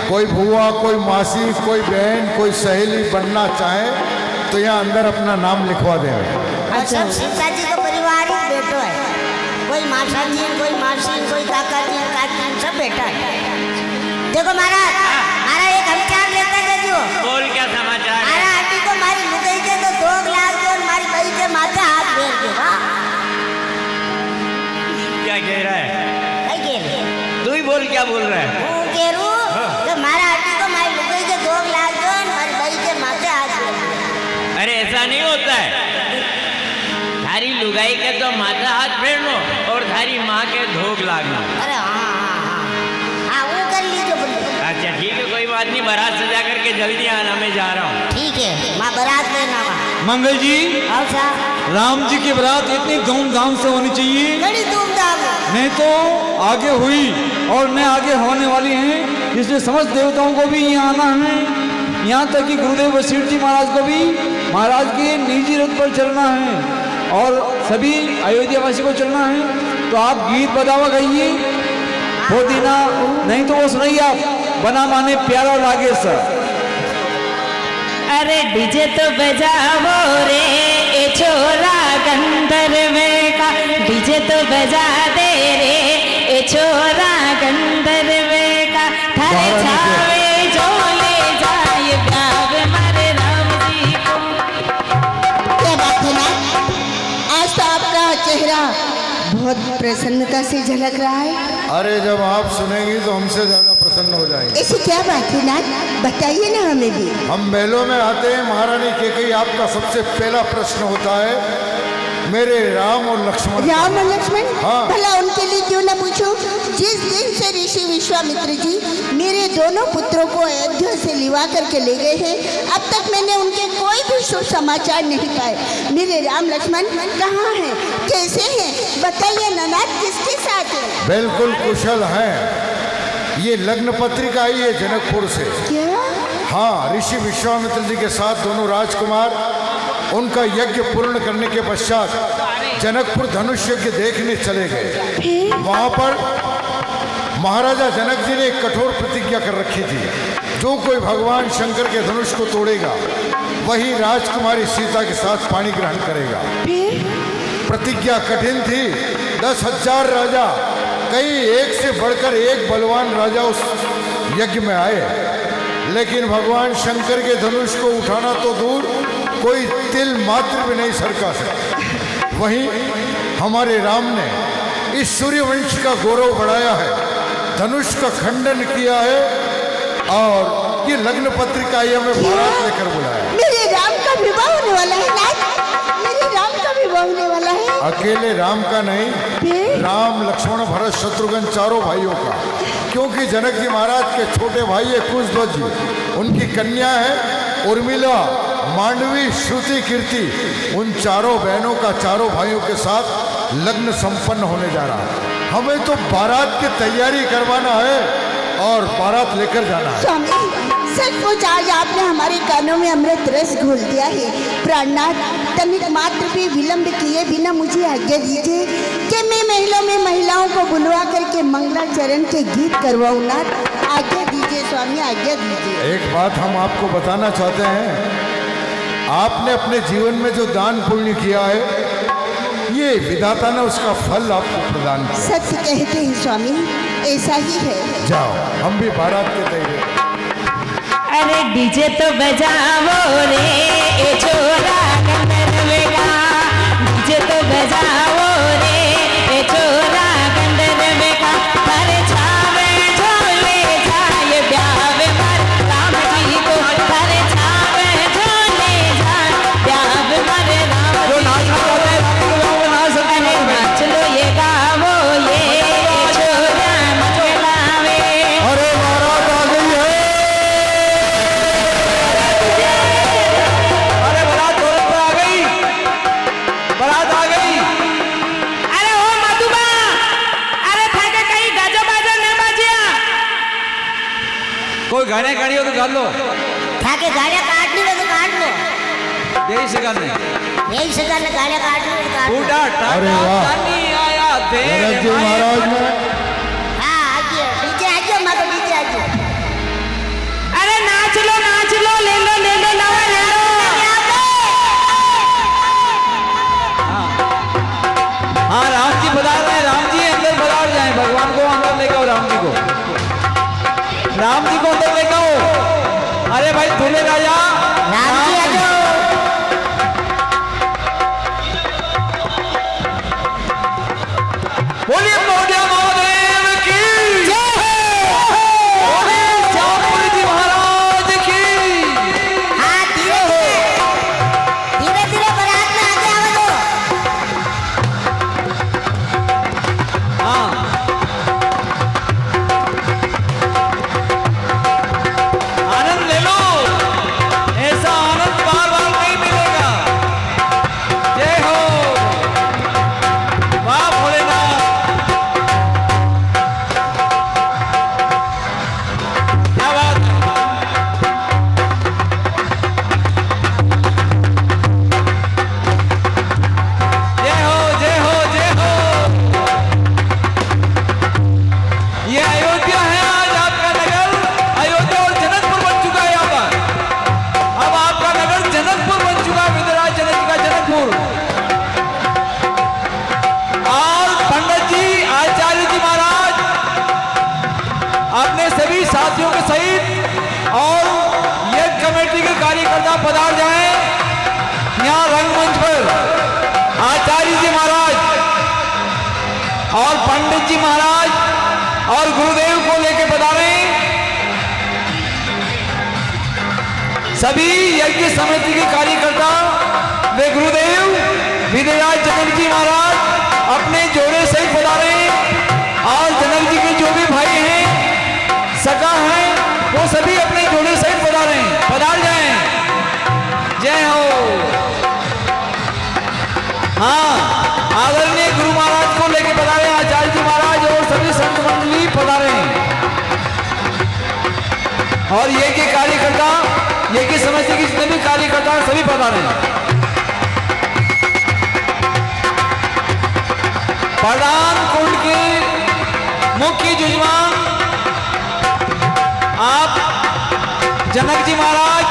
Speaker 4: कोई बुआ, कोई मासी, कोई बहन, कोई सहेली बनना चाहे तो यहाँ अंदर अपना नाम लिखवा दें।
Speaker 1: और सब सीता जी का परिवार ही बेटो है। कोई मासा जी, कोई मासी, कोई काका जी, काकी, सब बेटा है। देखो महाराज, मारा एक समाचार लेकर दे दो।
Speaker 2: बोल, क्या समाचार है?
Speaker 1: मारा आंटी को मारी लुगाई दे तो 2 गिलास दे और मारी बहू के माथे हाथ फेर दे। हाँ
Speaker 2: क्या कह रहा है?
Speaker 1: कहीं के लिए
Speaker 2: तू ही बोल, क्या बोल रहा है?
Speaker 1: वो केरू तो मारा आंटी को मारी लुगाई दे 2 गिलास दे और मारी बहू के माथे हाथ फेर दे।
Speaker 2: अरे ऐसा नहीं होता है। थारी लुगाई के तो माथा हाथ फेरनो और थारी माँ के धोख लागना।
Speaker 1: अरे हाँ हाँ हाँ हाँ, वो कर लीजिए बोलिए।
Speaker 2: अच्छा ठीक है, कोई बात नहीं, बारात सजा करके जल्दी आना, मैं जा रहा हूँ।
Speaker 1: ठीक है, माँ बारात लेना वहाँ।
Speaker 7: मंगल जी,
Speaker 1: और साहब
Speaker 7: राम जी की बारात इतनी धूमधाम से होनी चाहिए,
Speaker 1: बड़ी धूमधाम है।
Speaker 7: नहीं तो आगे हुई और न आगे होने वाली हैं। इसलिए समस्त देवताओं को भी यहाँ आना है, यहाँ तक कि गुरुदेव वशिष्ठ जी महाराज को भी महाराज के निजी रथ पर चलना है और सभी अयोध्या वासी को चलना है। तो आप गीत बजावा गाइए, वो दीना नहीं तो वो सुनाइए आप, बना माने प्यारा लागे सर।
Speaker 6: अरे डीजे तो बजाओ रे ए छोरा गंधर्व का, डीजे तो बजा दे रे ए छोरा गंधर्व का। थारे छावे जो ले जाए प्यार मारे राम
Speaker 9: बहुत प्रसन्नता से झलक रहा है।
Speaker 4: अरे जब आप सुनेंगी तो हमसे ज्यादा प्रसन्न हो जाएंगे।
Speaker 9: ऐसी क्या बात है नाथ, बताइए ना हमें भी।
Speaker 4: हम मेलों में आते हैं, महारानी कैकेयी आपका सबसे पहला प्रश्न होता है मेरे राम और लक्ष्मण।
Speaker 9: राम और लक्ष्मण?
Speaker 4: हाँ।
Speaker 9: भला उनके लिए क्यों ना पूछूं? जिस दिन से ऋषि विश्वामित्र जी मेरे दोनों पुत्रों को अयोध्या से लिवा करके ले गए हैं, अब तक मैंने उनके कोई भी शुभ समाचार नहीं पाए। मेरे राम लक्ष्मण कहाँ हैं, कैसे हैं? बताइए ना नाथ, किसके साथ हैं?
Speaker 4: बिल्कुल कुशल हैं। ये लग्न पत्रिका आई है जनकपुर से।
Speaker 9: क्या?
Speaker 4: हाँ, ऋषि विश्वामित्र जी के साथ दोनों राजकुमार उनका यज्ञ पूर्ण करने के पश्चात जनकपुर धनुष यज्ञ देखने चले गए। वहां पर महाराजा जनक जी ने एक कठोर प्रतिज्ञा कर रखी थी, जो कोई भगवान शंकर के धनुष को तोड़ेगा वही राजकुमारी सीता के साथ पाणी ग्रहण करेगा। प्रतिज्ञा कठिन थी। 10,000 राजा, कई एक से बढ़कर एक बलवान राजा उस यज्ञ में आए, लेकिन भगवान शंकर के धनुष को उठाना तो दूर, कोई तिल मात्र भी नहीं सरका सका। वहीं हमारे राम ने इस सूर्यवंश का गौरव बढ़ाया है, धनुष का खंडन किया है और ये लग्न पत्रिका हमें बारात लेकर बुलाया।
Speaker 9: मेरे राम का विवाह होने वाला है नाथ, मेरे राम का विवाह होने वाला है।
Speaker 4: अकेले राम का नहीं, राम लक्ष्मण भरत शत्रुघ्न चारों भाइयों का, क्योंकि जनक जी महाराज के छोटे भाई है कुशध्वज जी, उनकी कन्या है उर्मिला, मांडवी, श्रुति, कीर्ति, उन चारों बहनों का चारों भाइयों के साथ लग्न संपन्न होने जा रहा है। हमें तो बारात की तैयारी करवाना है और बारात लेकर जाना है।
Speaker 9: स्वामी, सचमुच आज आपने हमारे कानों में अमृत रस घोल दिया है। प्राणनाथ, तनिक मात्र भी विलंब किए बिना मुझे आज्ञा दीजिए कि मैं महलों में महिलाओं को बुलवा करके मंगलाचरण के गीत करवाऊं। नाथ, आज्ञा दीजिए स्वामी, आज्ञा दीजिए।
Speaker 4: एक बात हम आपको बताना चाहते हैं, आपने अपने जीवन में जो दान पुण्य किया है, ये विधाता ने उसका फल आपको प्रदान किया।
Speaker 9: सत्य कहते हैं स्वामी, ऐसा ही है।
Speaker 4: जाओ, हम भी बारात के तैयार।
Speaker 6: अरे डीजे तो बजाओ रे ए छोरा गंधर्व का, डीजे तो बजाओ रे ए छोरा गंधर्व का, पर छावे झोले जाए ब्याह मर राम जी को, पर छावे झोले जाए ब्याह मर राम जी को। अरे नाच लो ये गावो ये छोरा मंगलावे।
Speaker 4: अरे बारात आ गई है।
Speaker 7: अरे बारात दौलत पर आ गई, बारात आ गई।
Speaker 6: अरे ओ मधुबा, अरे थाके कहीं गाजो बाजो न बाजिया।
Speaker 7: कोई गाने गाड़ी हो तो गा लो,
Speaker 1: थाके गाड़ियाँ काटनी हो तो काट लो,
Speaker 7: यही से गाने।
Speaker 1: यही से गाने गाड़ियाँ काटनी हो तो काट लो।
Speaker 7: बूढ़ा
Speaker 4: अरे
Speaker 7: टाटा
Speaker 4: वाह।
Speaker 7: गानी आया
Speaker 4: जनक जी
Speaker 7: तेरे
Speaker 4: महाराज ने
Speaker 1: हाँ, आइए डीजे, आइए माँ को डीजे, आइए।
Speaker 6: अरे नाच लो ले लो नवा ले लो।
Speaker 7: हाँ, राम जी पधार रहे हैं, राम जी अंदर पधार जाए। भगवान को अंदर लेकर आओ, राम जी को, राम जी को अंदर लेकर आओ। अरे भाई दूल्हे राजा
Speaker 1: राम जी आ जाओ।
Speaker 7: बोलिए मौर्य महादेव की जय हो, बोलिए जामुन जी महाराज की।
Speaker 1: हाँ, धीरे धीरे बारात में आगे आवा दो।
Speaker 7: हाँ, आनंद ले लो, ऐसा आनंद बार बार नहीं मिलेगा। जय हो, वाह भोलेनाथ। क्या बात है। जय हो, जय हो, जय हो। ये अयोध्या है, आज आपका नगर अयोध्या और जनकपुर बन चुका है। यहाँ पर अब आपका नगर जनकपुर बन चुका है, विदराज जनक जी का जनकपुर। और पंडित जी, आचार्य जी महाराज अपने सभी साथियों के सहित और ये कमेटी के कार्यकर्ता पधार जाएं यहाँ रंगमंच पर। आचार्य जी महाराज पंडित जी महाराज और गुरुदेव को लेके पधारे। सभी यज्ञ समिति के कार्यकर्ता वे गुरुदेव विदयराज जनक जी महाराज अपने जोड़े सहित पधारे और जनक जी के जो भी भाई हैं सगा हैं वो सभी अपने जोड़े सहित पधारे, पधार जाएं। जय हो। हाँ, आदरणीय गुरु महाराज को लेके पधारे आचार्य जी महाराज और सभी संत मंडली पधारे और ये के कार्यकर्ता, ये की समिति के जितने भी कार्यकर्ता हैं सभी पधारे। प्रधान कुंड के मुख्य यजमान आप जनक जी महाराज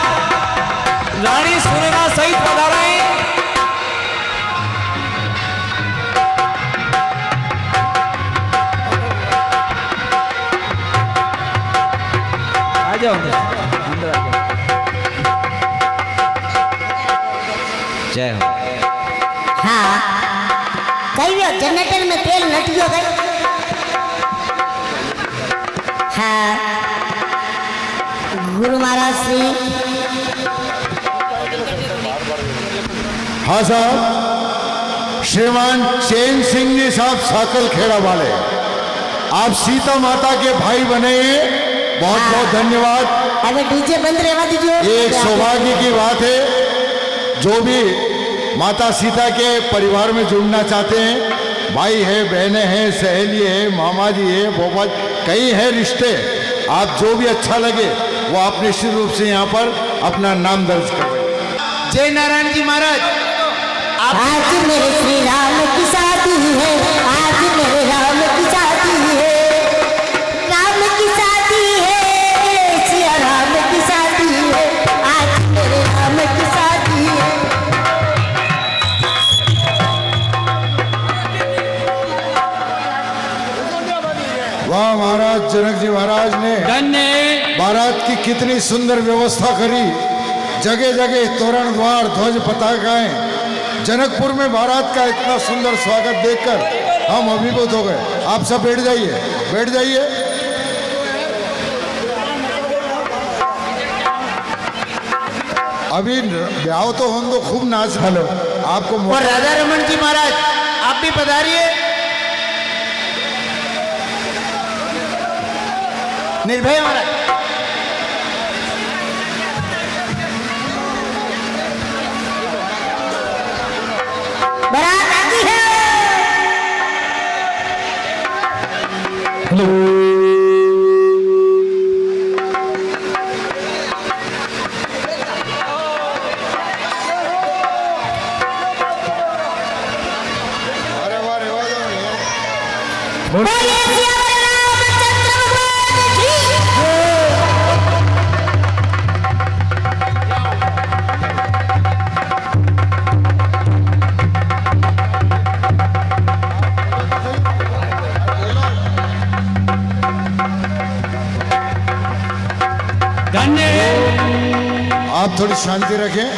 Speaker 7: रानी सुनैना सहित पधारे। आ जाओ अंदर आ जाओ। जय हो।
Speaker 1: हाँ कहियो जनरेटर में तेल नटियो गई। हाँ गुरु महाराज श्री।
Speaker 4: हाँ साहब, श्रीमान चैन सिंह जी साहब साकल खेड़ा वाले, आप सीता माता के भाई बने, बहुत बहुत धन्यवाद।
Speaker 1: अबे डीजे बंद रहवा दीजिए।
Speaker 4: एक सौभाग्य की बात है, जो भी माता सीता के परिवार में जुड़ना चाहते हैं, भाई है, बहनें हैं, सहेली है, मामा जी है, भोपा, कई हैं रिश्ते, आप जो भी अच्छा लगे वो आप निश्चित रूप से यहाँ पर अपना नाम दर्ज करवाइए।
Speaker 3: जय नारायण जी महाराज।
Speaker 1: आज मेरे श्री राम की शादी है, आज मेरे राम की शादी है, राम की शादी है, सिया राम की शादी है, आज मेरे राम की शादी है।
Speaker 4: वाह महाराज जनक जी महाराज ने
Speaker 5: धन्य
Speaker 4: बारात की कितनी सुंदर व्यवस्था करी, जगह जगह तोरण द्वार ध्वज पताकाएं। जनकपुर में बारात का इतना सुंदर स्वागत देखकर हम अभिभूत हो गए। आप सब बैठ जाइए, बैठ जाइए। अभी ब्याह तो हम तो खूब नाच। हेलो आपको
Speaker 3: और राधा रमन जी महाराज आप भी पधारिए। निर्भय महाराज।
Speaker 1: बारात आती है।
Speaker 4: अरे वाह रे वाह।
Speaker 1: बोलिए सियावर रामचंद्र भगवान की।
Speaker 5: धन्य है,
Speaker 4: आप थोड़ी शांति रखें।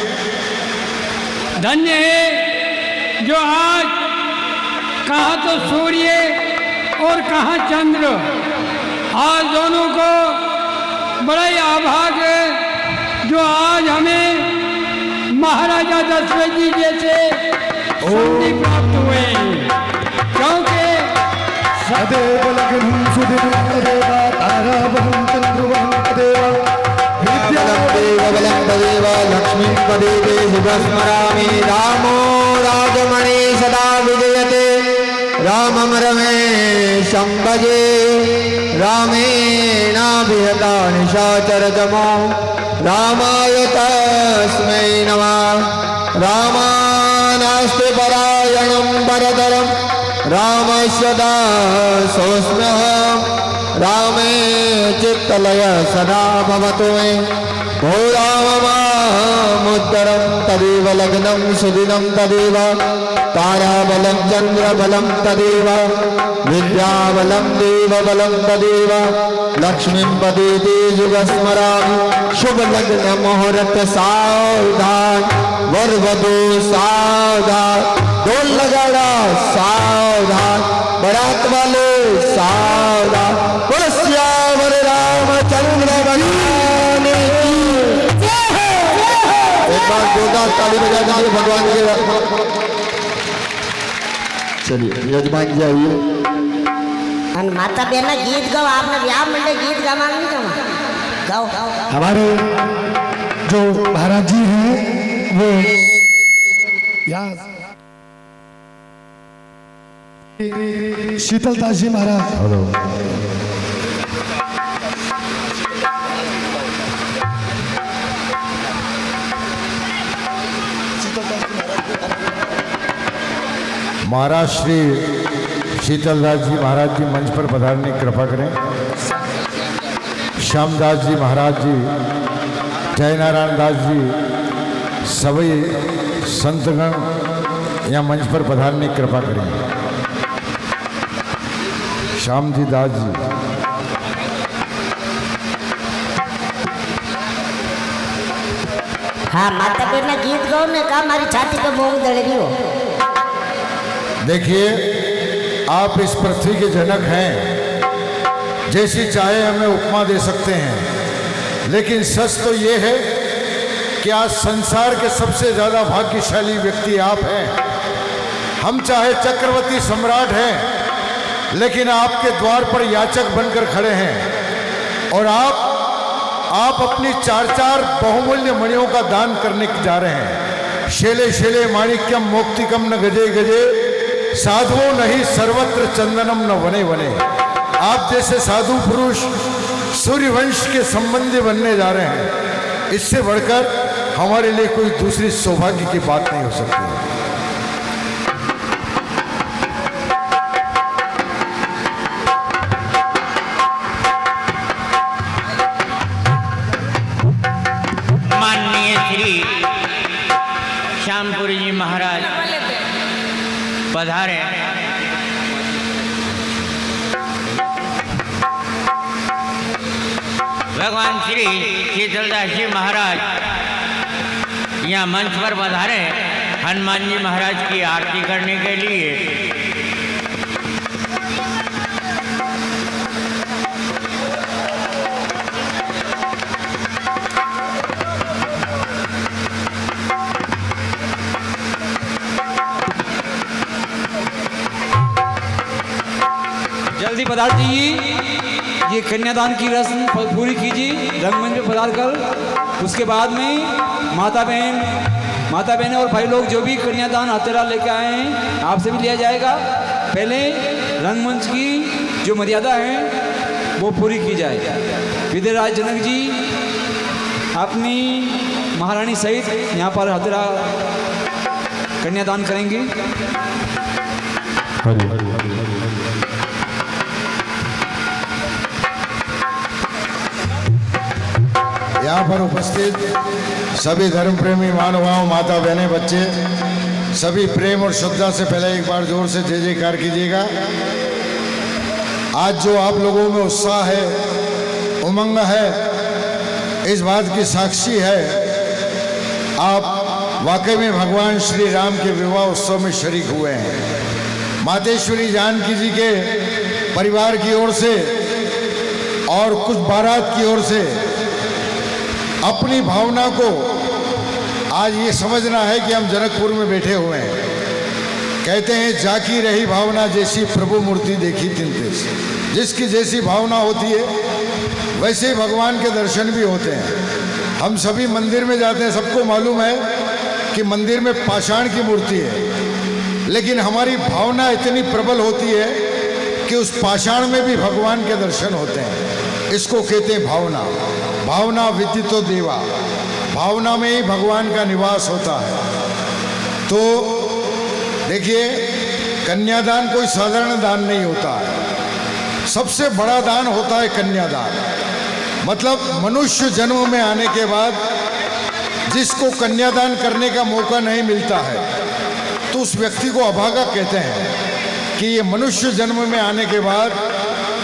Speaker 5: धन्य है जो आज कहाँ तो सूर्य और कहाँ चंद्र, आज दोनों को बड़ा ही अभाग्य है जो आज हमें महाराजा दशरथ जी जैसे शक्ति प्राप्त हुए, क्योंकि
Speaker 4: सदैव लग्नं सुदिनं तदेव ताराबलं चन्द्रबलं तदेव
Speaker 7: बलं तदेव लक्ष्मीं पदेवे शुभस्मरामि। रामो राजमणि सदा विजयते, रामं रमेशं भजे, रामेणाभिहता निशाचरतमो, रामाय तस्मै नमः। रामानास्ति परायणं परतरं, रामस्य दासोऽस्म्यहम्, रामे चित्तलय सदा भवतु मे। भो राममामुत्तरं तदेव लग्नं सुदिनं तदेव, ताराबलं चन्द्रबलं तदेव, विद्याबलं देवबलं तदेव, लक्ष्मीं पदेति युगस्मरामि। शुभ लग्न मुहूर्त सावधान, वर वधू सावधान, ढोल नगाड़ा सावधान, बारात वाले
Speaker 4: सावधान। बोलो श्याम रामचंद्र भगवान की। एक बार जोरदार ताली बजा दीजिए भगवान के। चलिए यजमान जी आइए।
Speaker 1: અને માતા બેન ગીત ગાઓ આપને વ્યાહ મંડે ગીત ગાવાનું નહીં ગાઓ ગાઓ
Speaker 10: हमारे जो महाराज जी हैं वो यहाँ शीतलदास जी महाराज।
Speaker 4: हेलो। महाराज श्री शीतलदास जी महाराज जी मंच पर पधारने की कृपा करें। श्यामदास जी महाराज जी, जयनारायण दास जी, सभी संतगण यहाँ मंच पर पधारने की कृपा करें। श्याम जी दास जी।
Speaker 1: હા માતા બેન ગીત ગાઓ ને કા મારી છાતી પર મોંગ દળી રહ્યો।
Speaker 4: देखिए, आप इस पृथ्वी के जनक हैं, जैसी चाहे हमें उपमा दे सकते हैं, लेकिन सच तो ये है कि आज संसार के सबसे ज़्यादा भाग्यशाली व्यक्ति आप हैं। हम चाहे चक्रवर्ती सम्राट हैं, लेकिन आपके द्वार पर याचक बनकर खड़े हैं और आप अपनी चार बहुमूल्य मणियों का दान करने जा रहे हैं। शेले शेले माणिक्यम मोक्तिकम न गजे गजे, साधुओं नहीं सर्वत्र चंदनम न वने वने। आप जैसे साधु पुरुष सूर्यवंश के संबंधी बनने जा रहे हैं, इससे बढ़कर हमारे लिए कोई दूसरी सौभाग्य की बात नहीं हो सकती।
Speaker 2: माननीय श्री श्यामपुरी जी महाराज पधारे। भगवान श्री शीतलदास जी महाराज यहाँ मंच पर पधारे हनुमान जी महाराज की आरती करने के लिए।
Speaker 7: जल्दी पधार जाइए। ये कन्यादान की रस्म पूरी कीजिए रंगमंच में पधार कर। उसके बाद में माता बहन और भाई लोग जो भी कन्यादान हथेरा लेके आए हैं आपसे भी लिया जाएगा। पहले रंगमंच की जो मर्यादा है वो पूरी की जाए। विद्याराज जनक जी अपनी महारानी सहित यहाँ पर हथेरा कन्यादान करेंगे।
Speaker 4: यहाँ पर उपस्थित सभी धर्म प्रेमी महानुभाव, माता बहनें, बच्चे, सभी प्रेम और श्रद्धा से पहले एक बार जोर से जय जयकार कीजिएगा। आज जो आप लोगों में उत्साह है, उमंग है, इस बात की साक्षी है आप वाकई में भगवान श्री राम के विवाह उत्सव में शरीक हुए हैं। मातेश्वरी जानकी जी के परिवार की ओर से और कुछ बारात की ओर से अपनी भावना को आज ये समझना है कि हम जनकपुर में बैठे हुए हैं। कहते हैं जाकी रही भावना जैसी प्रभु मूर्ति देखी तिनते से। जिसकी जैसी भावना होती है वैसे ही भगवान के दर्शन भी होते हैं। हम सभी मंदिर में जाते हैं, सबको मालूम है कि मंदिर में पाषाण की मूर्ति है, लेकिन हमारी भावना इतनी प्रबल होती है कि उस पाषाण में भी भगवान के दर्शन होते हैं। इसको कहते हैं भावना। भावना विदितो देवा, भावना में ही भगवान का निवास होता है। तो देखिए, कन्यादान कोई साधारण दान नहीं होता है। सबसे बड़ा दान होता है कन्यादान। मतलब मनुष्य जन्म में आने के बाद जिसको कन्यादान करने का मौका नहीं मिलता है तो उस व्यक्ति को अभागा कहते हैं कि ये मनुष्य जन्म में आने के बाद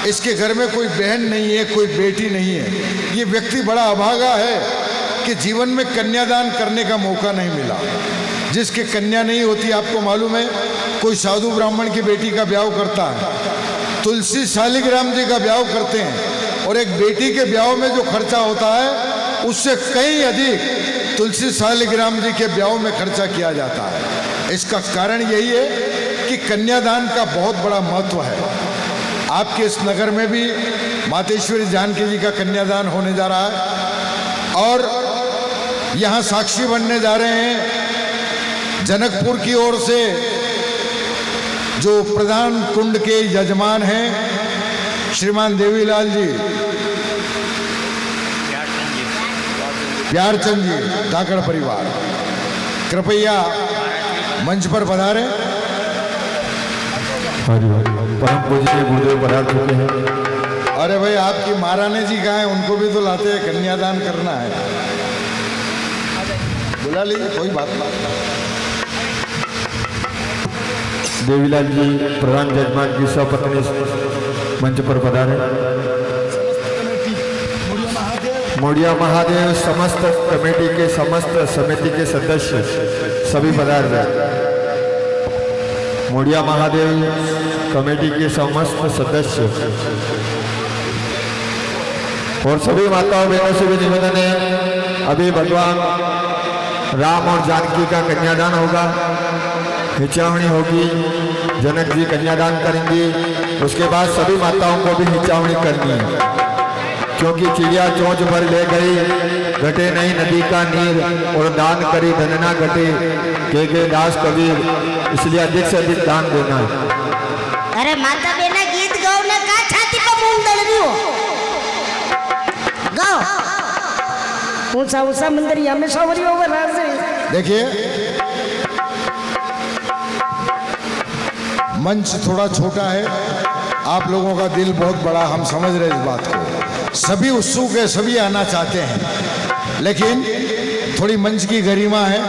Speaker 4: इसके घर में कोई बहन नहीं है, कोई बेटी नहीं है। ये व्यक्ति बड़ा अभागा है कि जीवन में कन्यादान करने का मौका नहीं मिला। जिसकी कन्या नहीं होती, आपको मालूम है, कोई साधु ब्राह्मण की बेटी का ब्याह करता है तुलसी शालिग्राम जी का ब्याह करते हैं और एक बेटी के ब्याह में जो खर्चा होता है उससे कहीं अधिक तुलसी शालिग्राम जी के ब्याह में खर्चा किया जाता है। इसका कारण यही है कि कन्यादान का बहुत बड़ा महत्व है। आपके इस नगर में भी मातेश्वरी जानकी जी का कन्यादान होने जा रहा है और यहाँ साक्षी बनने जा रहे हैं जनकपुर की ओर से जो प्रधान कुंड के यजमान हैं श्रीमान देवीलाल जी, प्यारचंद जी, धाकड़ परिवार, कृपया मंच पर पधारें।
Speaker 7: परम पूजनीय गुरुदेव पधार चुके हैं।
Speaker 4: अरे भाई आपकी महारानी जी कहाँ हैं? उनको भी तो लाते हैं, कन्यादान करना है, बुला लीजिए, कोई बात नहीं।
Speaker 7: देवीलाल जी प्रधान जजमान की सपत्नी मंच पर पधारे। मोड़िया महादेव समस्त कमेटी के समस्त समिति के सदस्य सभी पधार रहे। मोड़िया महादेव कमेटी के समस्त सदस्य और सभी माताओं बहनों से भी निवेदन है, अभी भगवान राम और जानकी का कन्यादान होगा, हिचावनी होगी, जनक जी कन्यादान करेंगे, उसके बाद सभी माताओं को भी हिचावनी करनी है, क्योंकि चिड़िया चोंच भर ले गई, घटे नहीं नदी का नीर, और दान करी धन ना घटे, के दास कबीर, इसलिए अधिक से अधिक दान देना है।
Speaker 1: अरे माता बेना गीत गाओ ना, का छाती पर मूंग दल रही हो, गाओ। ऊंचा ऊंचा मंदिर हमेशा वरी होगा राज से।
Speaker 4: देखिए मंच थोड़ा छोटा है, आप लोगों का दिल बहुत बड़ा, हम समझ रहे इस बात को, सभी उत्सुक है, सभी आना चाहते हैं, लेकिन थोड़ी मंच की गरिमा है,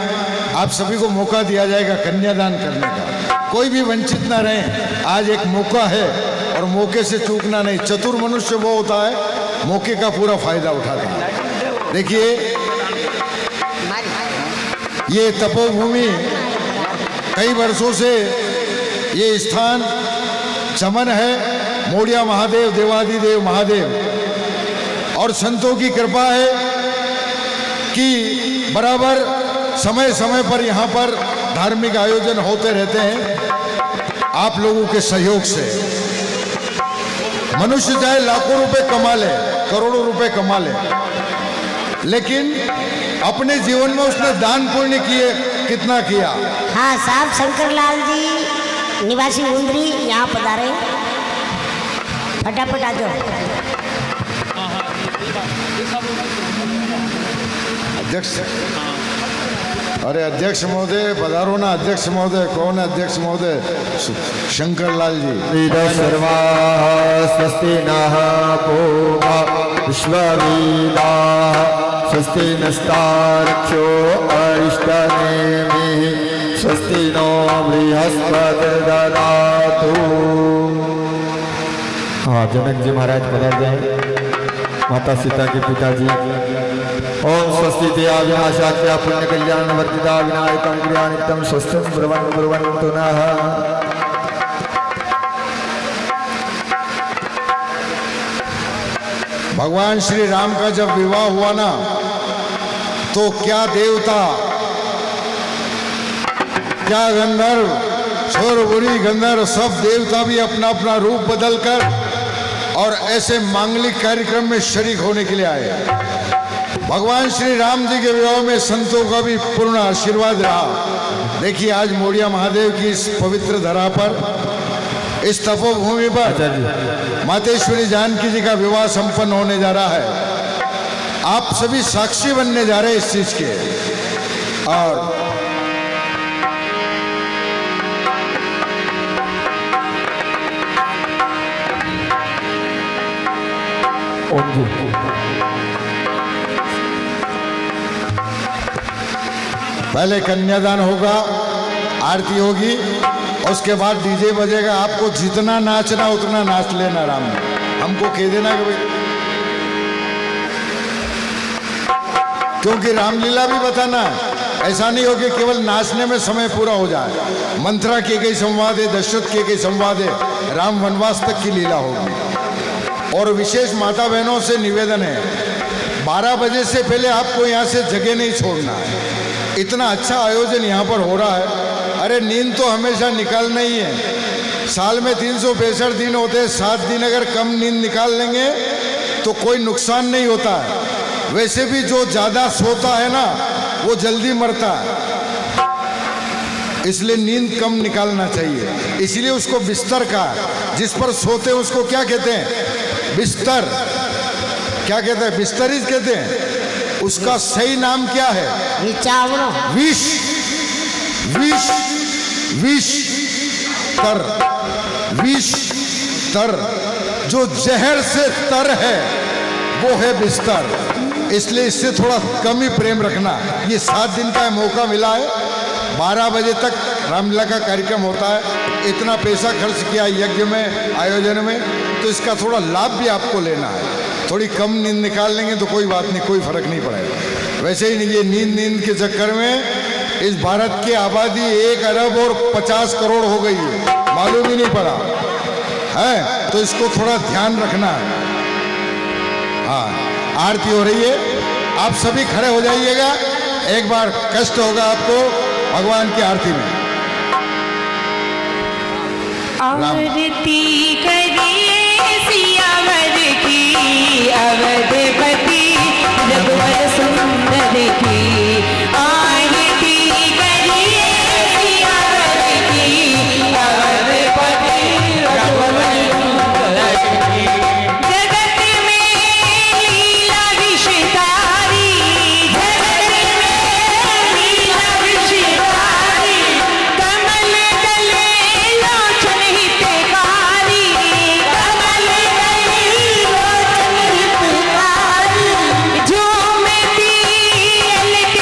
Speaker 4: आप सभी को मौका दिया जाएगा कन्यादान करने का, कोई भी वंचित ना रहे। आज एक मौका है और मौके से चूकना नहीं। चतुर मनुष्य वो होता है मौके का पूरा फायदा उठाता है। देखिए ये तपोभूमि कई वर्षों से ये स्थान चमन है, मोड़िया महादेव देवादिदेव महादेव, और संतों की कृपा है कि बराबर समय समय पर यहाँ पर धार्मिक आयोजन होते रहते हैं। आप लोगों के सहयोग से मनुष्य चाहे लाखों रुपए कमा ले, करोड़ों रुपए कमा ले, लेकिन अपने जीवन में उसने दान पुण्य किए कितना किया।
Speaker 1: हाँ साहब, शंकर लाल जी निवासी उंदरी यहाँ पधारे, फटाफट आ जाओ।
Speaker 4: अध्यक्ष, अरे अध्यक्ष महोदय पधारो ना। अध्यक्ष महोदय कौन है? अध्यक्ष महोदय शंकर लाल जी।
Speaker 7: सर्वा स्वस्ति नः पूर्वा विश्ववीला स्वस्ति नस्तारक्षो अरिष्टनेमिः स्वस्ति नो बृहस्पतिर्ददातु। हाँ, जनक जी महाराज पधार जाए, माता सीता के पिताजी। ओम स्वस्ति देया विनाशाख्या पुण्य कल्याण वर्तिता विनायकं क्रिया नित्यं स्वस्थं ब्रुवन्तु नः।
Speaker 4: भगवान श्री राम का जब विवाह हुआ ना, तो क्या देवता, क्या गंधर्व, शोरबुरी गंधर्व, सब देवता भी अपना अपना रूप बदलकर और ऐसे मांगलिक कार्यक्रम में शरीक होने के लिए आए। भगवान श्री राम जी के विवाह में संतों का भी पूर्ण आशीर्वाद रहा। देखिए आज मोड़िया महादेव की इस पवित्र धरा पर, इस तपोभूमि पर मातेश्वरी जानकी जी का विवाह संपन्न होने जा रहा है। आप सभी साक्षी बनने जा रहे हैं इस चीज के। और
Speaker 7: ओम जी
Speaker 4: पहले कन्यादान होगा, आरती होगी, उसके बाद डीजे बजेगा। आपको जितना नाचना उतना नाच लेना। राम हमको कह देना कि भाई, क्योंकि रामलीला भी बताना है। ऐसा नहीं हो कि केवल नाचने में समय पूरा हो जाए। मंथरा की गई संवाद है, दशरथ की गई संवाद है, राम वनवास तक की लीला होगी। और विशेष माता बहनों से निवेदन है, 12 बजे से पहले आपको यहाँ से जगह नहीं छोड़ना है। इतना अच्छा आयोजन यहाँ पर हो रहा है। अरे नींद तो हमेशा निकालना ही है। साल में 365 दिन होते हैं, 7 दिन अगर कम नींद निकाल लेंगे तो कोई नुकसान नहीं होता है। वैसे भी जो ज़्यादा सोता है ना वो जल्दी मरता है, इसलिए नींद कम निकालना चाहिए। इसलिए उसको बिस्तर का, जिस पर सोते हैं उसको क्या कहते हैं? बिस्तर। क्या कहते हैं? बिस्तरीज कहते हैं। उसका सही नाम क्या है? विष। विष विष तर, विष तर, जो जहर से तर है वो है बिस्तर। इसलिए इससे थोड़ा कम ही प्रेम रखना। ये 7 दिन का मौका मिला है, 12 बजे तक रामलीला का कार्यक्रम होता है। इतना पैसा खर्च किया यज्ञ में, आयोजन में, तो इसका थोड़ा लाभ भी आपको लेना है। थोड़ी कम नींद निकाल लेंगे तो कोई बात नहीं, कोई फर्क नहीं पड़ेगा। वैसे ही ये नींद के चक्कर में इस भारत की आबादी 1 अरब और 50 करोड़ हो गई है, मालूम ही नहीं पड़ा है। तो इसको थोड़ा ध्यान रखना है। हाँ, आरती हो रही है, आप सभी खड़े हो जाइएगा। एक बार कष्ट होगा आपको भगवान की आरती में।
Speaker 6: आरती करिए सियावर की, अवधपति रघुवर सुंदर की। आरती करिए सियावर की, अवधपति रघुवर सुंदर की। जगत में लीला विषधारी, जगत में लीला विषधारी, कमल दले लोचन हितकारी, कमल दले लोचन हितकारी। झूमती अलक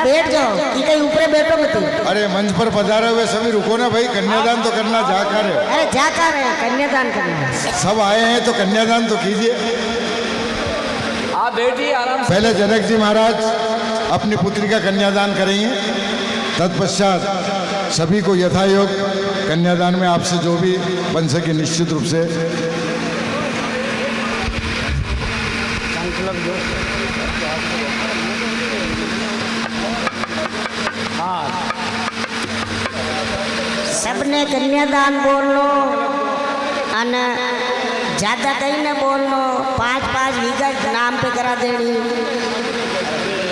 Speaker 1: बैठ जाओ कि कहीं ऊपर बैठो मत।
Speaker 4: अरे मंच पर पधारे हुए सभी रुको ना भाई, कन्यादान तो करना जाकर है।
Speaker 1: अरे जाकर है कन्यादान करना है।
Speaker 4: सब आए हैं तो कन्यादान तो कीजिए।
Speaker 7: आप बैठिए आराम से।
Speaker 4: पहले जनक जी महाराज अपनी पुत्री का कन्यादान करेंगे, तत्पश्चात सभी को यथायोग कन्यादान में आपसे जो भी बन सके निश्चित रूप से।
Speaker 1: सबने कन्यादान बोलनो અને ज्यादा कहीं न बोलनो। 5-5 वीघा नाम पे करा देनी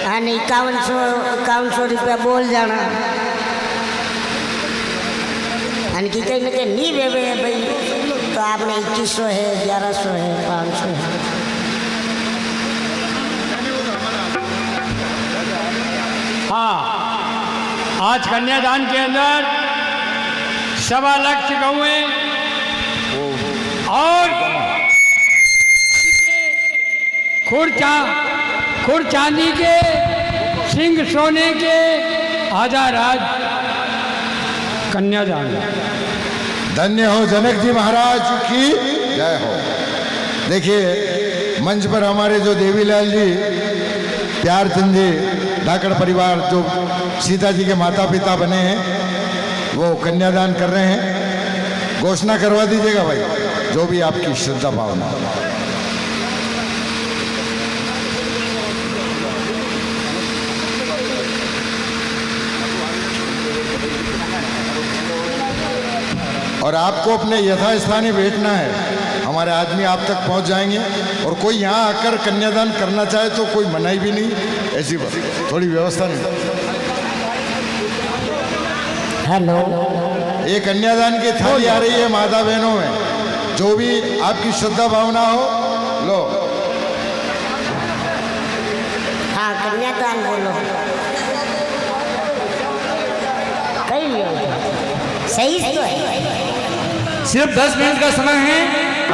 Speaker 1: અને 5100 रुपया बोल जाना અને की कहीं न कहीं नहीं वेवे है भाई तो आपने 2100 है 1100 है 500 है।
Speaker 5: हाँ, आज कन्यादान के अंदर 1.25 लाख गौएं और खुर चांदी के सिंह सोने के आधा राज कन्यादान।
Speaker 4: धन्य हो जनक जी महाराज की जय हो। देखिए मंच पर हमारे जो देवीलाल जी प्यारचंद जी धाकड़ परिवार जो सीता जी के माता पिता बने हैं वो कन्यादान कर रहे हैं। घोषणा करवा दीजिएगा भाई जो भी आपकी श्रद्धा भावना। और आपको अपने यथास्थानी भेजना है, हमारे आदमी आप तक पहुंच जाएंगे। और कोई यहाँ आकर कन्यादान करना चाहे तो कोई मनाही भी नहीं, ऐसी थोड़ी व्यवस्था नहीं।
Speaker 1: हेलो,
Speaker 4: ये कन्यादान की थाली आ रही है माता बहनों में, जो भी आपकी श्रद्धा भावना हो लो।
Speaker 1: हाँ कन्यादान बोलो कहीं सही तो है।
Speaker 7: सिर्फ 10 मिनट का समय है।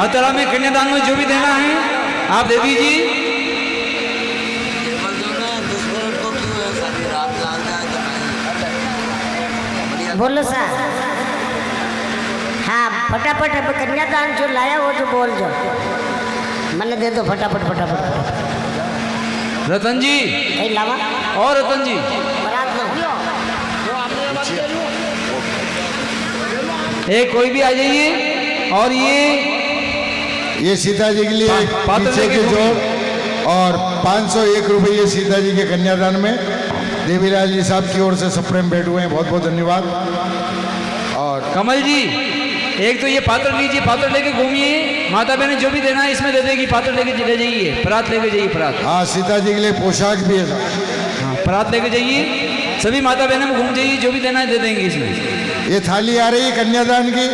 Speaker 7: अतरा में कन्यादान में जो भी देना है आप दे दीजिए।
Speaker 1: बोलो सर। हाँ फटाफट अब कन्यादान जो लाया वो जो बोल जाओ मैंने दे दो फटाफट फटाफट।
Speaker 7: रतन जी
Speaker 1: कहीं लावा
Speaker 7: और रतन जी
Speaker 1: बारात में
Speaker 7: एक कोई भी आ जाइए। और
Speaker 4: ये सीता जी के लिए
Speaker 7: पात्र
Speaker 4: पीछे के जोड़ और 501 रुपये सीता जी के कन्यादान में देवीलाल जी साहब की ओर से सप्रेम भेंट हुए हैं। बहुत बहुत धन्यवाद। और
Speaker 7: कमल जी एक तो ये पात्र लीजिए, पात्र लेके घूमिए। माता बहन जो भी देना है इसमें दे देगी। पात्र लेके ले जाइए, परात लेके जाइए। परात
Speaker 4: हाँ सीता जी के लिए पोशाक भी है।
Speaker 7: हाँ परात लेके जाइए। सभी माता बहन में घूम जाइए, जो भी देना है दे देंगे इसमें।
Speaker 4: ये थाली आ रही है कन्यादान की,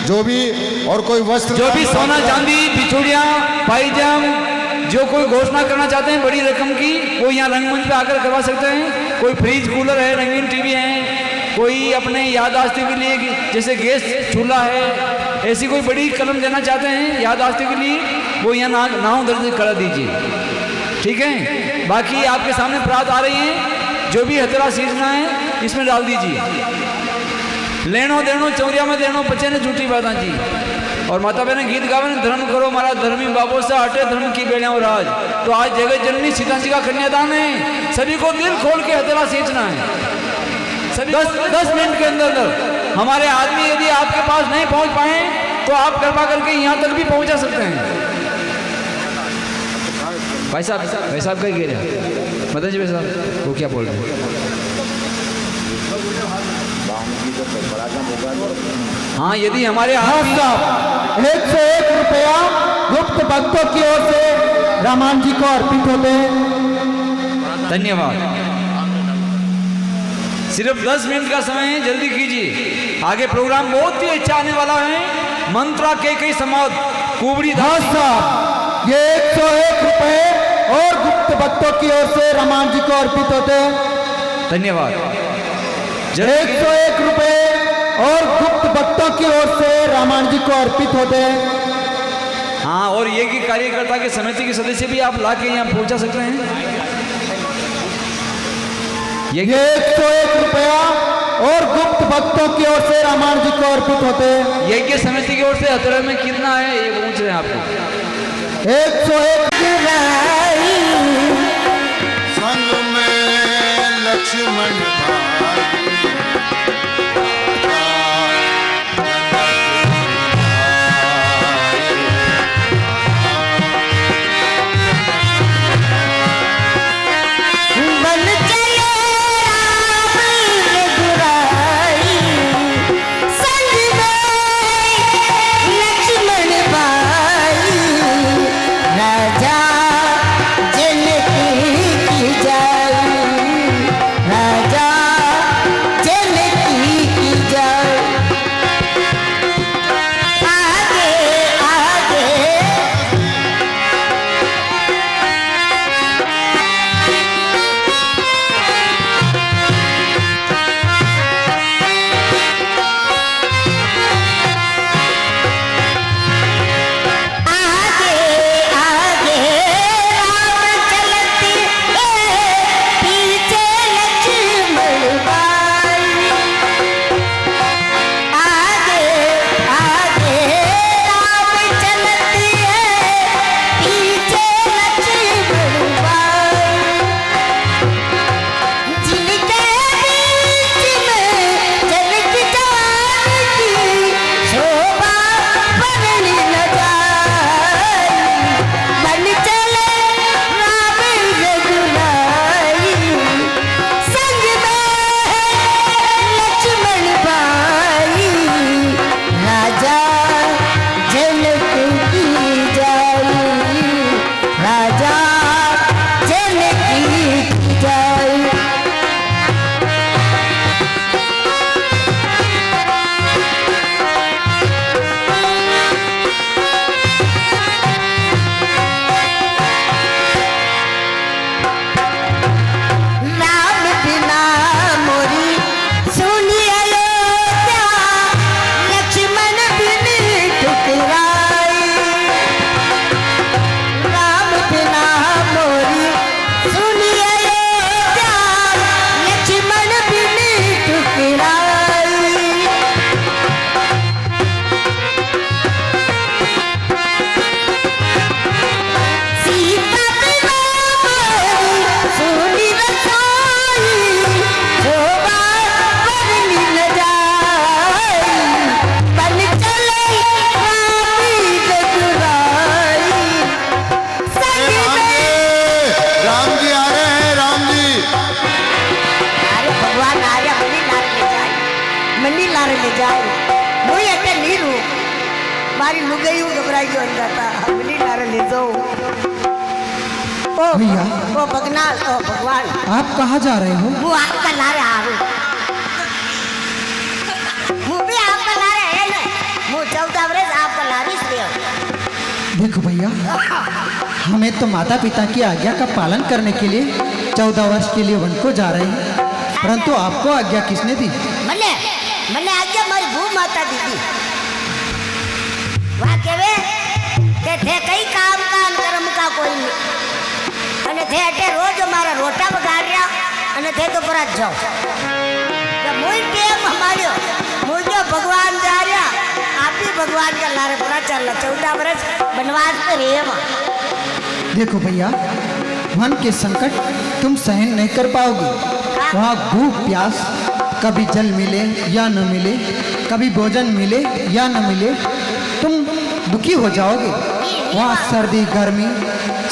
Speaker 4: जो भी और कोई वस्त्र
Speaker 7: जो भी सोना चांदी बिछुड़िया पाईजाम जो कोई घोषणा करना चाहते हैं बड़ी रकम की वो यहाँ रंगमंच पे आकर करवा सकते हैं। कोई फ्रिज कूलर है, रंगीन टीवी है, कोई अपने याददाश्त के लिए जैसे गैस चूल्हा है, ऐसी कोई बड़ी कलम देना चाहते हैं याददाश्त के लिए वो यहाँ नाम दर्ज करा दीजिए। ठीक है, बाकी आपके सामने परात आ रही है, जो भी हथेला सींचना है इसमें डाल दीजिए। लेनो देनो चौरिया में देनो बच्चे ने झूठी बात जी। और माता बहने गीत गावे धर्म करो हमारा धर्मी बाबू से हटे धर्म की बेड़ियां और राज। तो आज जगत जननी सीता जी का कन्यादान है, सभी को दिल खोल के हथेला सींचना है। सभी 10 मिनट के अंदर हमारे आदमी यदि आपके पास नहीं पहुंच पाए तो आप कृपा करके यहाँ तक भी पहुंचा सकते हैं। भाई साहब क्या कह रहे हैं मदन जी? भाई साहब वो क्या बोल रहे हैं? हाँ यदि हमारे
Speaker 8: साहब 101 रुपया गुप्त भक्तों की ओर से रामान जी को अर्पित होते हैं।
Speaker 7: धन्यवाद। सिर्फ 10 मिनट का समय है, जल्दी कीजिए। आगे प्रोग्राम बहुत ही अच्छा आने वाला है। मंत्रा के कई समाज कुबड़ी
Speaker 8: दास साहब ये 101 रुपए और गुप्त भक्तों की ओर से रामान जी को अर्पित होते हैं।
Speaker 7: धन्यवाद।
Speaker 8: 101 रुपए और गुप्त भक्तों की ओर से रामान जी को अर्पित होते हैं।
Speaker 7: हाँ और ये कि कार्यकर्ता के समिति के सदस्य भी आप ला के यहाँ पहुँचा सकते हैं। ये
Speaker 3: 101 रुपया और गुप्त भक्तों की ओर से रामायण जी को अर्पित होते हैं।
Speaker 7: यज्ञ समिति की ओर से हथौड़े में कितना है ये पूछ रहे हैं आपको।
Speaker 3: 101
Speaker 4: संग में लक्ष्मण
Speaker 1: ले जाए मुई अटे नीरू मारी लुगाई घबराई गयो अंदर था हमली नारे ले जाओ। ओ
Speaker 8: भैया।
Speaker 1: ओ भगनाल ओ भगवान
Speaker 8: आप कहाँ जा रहे हो?
Speaker 1: वो आपका नारे हारू वो भी आपका नारे है ना वो 14 वर्ष आपका लारिस पे।
Speaker 8: देखो भैया, हमें तो माता पिता की आज्ञा का पालन करने के लिए 14 वर्ष के लिए वन को जा रहे हैं, परंतु आपको आज्ञा किसने दी?
Speaker 1: मने मने आज्ञा मारी भू माता दीदी वहाँ केवे के थे कई काम का कर्म का कोई नहीं अने थे अटे रोज हमारा रोटा बगाड़ रहा अने थे तो पूरा जाओ जब मुई टेम हमारियो मुई जो भगवान जा रहा आप ही भगवान का लारे पूरा चल 14 वर्ष वनवास पे रहे वहाँ।
Speaker 8: देखो भैया, वन के संकट तुम सहन नहीं कर पाओगे। वहाँ भूख प्यास, कभी जल मिले या न मिले, कभी भोजन मिले या न मिले, तुम दुखी हो जाओगे। वहाँ सर्दी गर्मी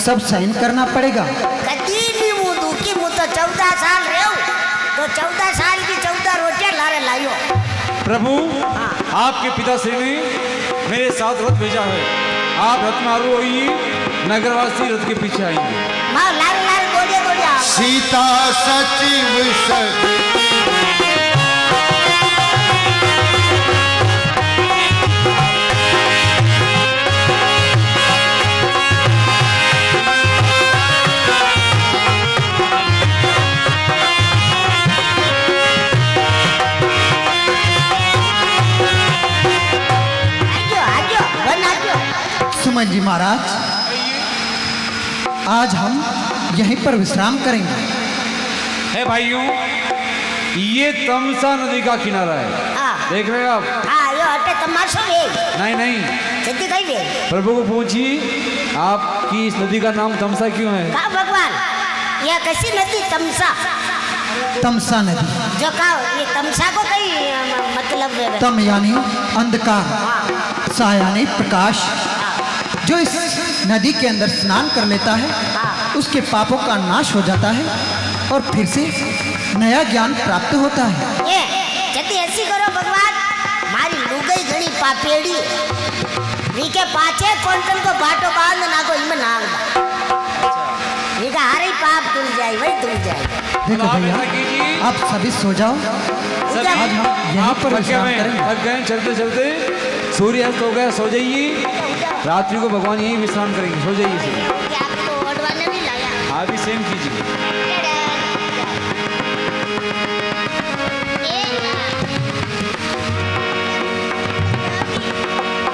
Speaker 8: सब सहन करना पड़ेगा।
Speaker 1: कदी नहीं मुँह दुखी मुँह तो 14 साल रहे तो 14 साल की 14 रोटियां लारे लाइयो।
Speaker 7: प्रभु, आपके पिताश्री ने मेरे साथ रथ भेजा है। आप रथ में आरूढ़ होइए, नगरवासी रथ के पीछे आएंगे।
Speaker 1: माँ लारे लारे गोड़े गोड़े आओ।
Speaker 4: सीता सचिव सचिव
Speaker 8: सुमन जी महाराज, आज हम यहीं पर विश्राम करेंगे।
Speaker 7: हे भाइयों, ये तमसा नदी का किनारा है।
Speaker 1: हाँ।
Speaker 7: देख रहे हो आप?
Speaker 1: हाँ यो हटे तमाशो वे
Speaker 7: नहीं नहीं,
Speaker 1: जल्दी कही वे
Speaker 7: प्रभु को पूछिए आपकी इस नदी का नाम तमसा क्यों है?
Speaker 1: का भगवान यह कैसी नदी तमसा
Speaker 8: तमसा नदी।
Speaker 1: जो का ये तमसा को कई मतलब है
Speaker 8: तम यानी अंधकार, सा यानी प्रकाश। जो इस नदी के अंदर स्नान कर लेता है उसके पापों का नाश हो जाता है और फिर से नया ज्ञान प्राप्त होता है।
Speaker 1: ये जल्दी ऐसी करो भगवान, मारी लुगई घड़ी पापेड़ी रीके पाछे क्विंटल को बाटो बांध ना को इम नाग रीका हारे पाप धुल जाए वही धुल जाए।
Speaker 8: देखो
Speaker 7: आप
Speaker 8: भैया,
Speaker 7: ऐसा कीजिए।
Speaker 8: आप सभी सो जाओ।
Speaker 1: जा-
Speaker 8: आज हम यहीं
Speaker 7: आप
Speaker 8: पर
Speaker 7: थके
Speaker 8: विश्राम
Speaker 7: हुए
Speaker 8: करेंगे।
Speaker 7: थक गए चलते चलते, सूर्य अस्त हो गया, सो जाइए। रात्रि को भगवान यहीं विश्राम करेंगे, सो जाइए सभी।
Speaker 1: आपको ओढ़वाने भी लाया
Speaker 7: आप भी सेम कीजिए।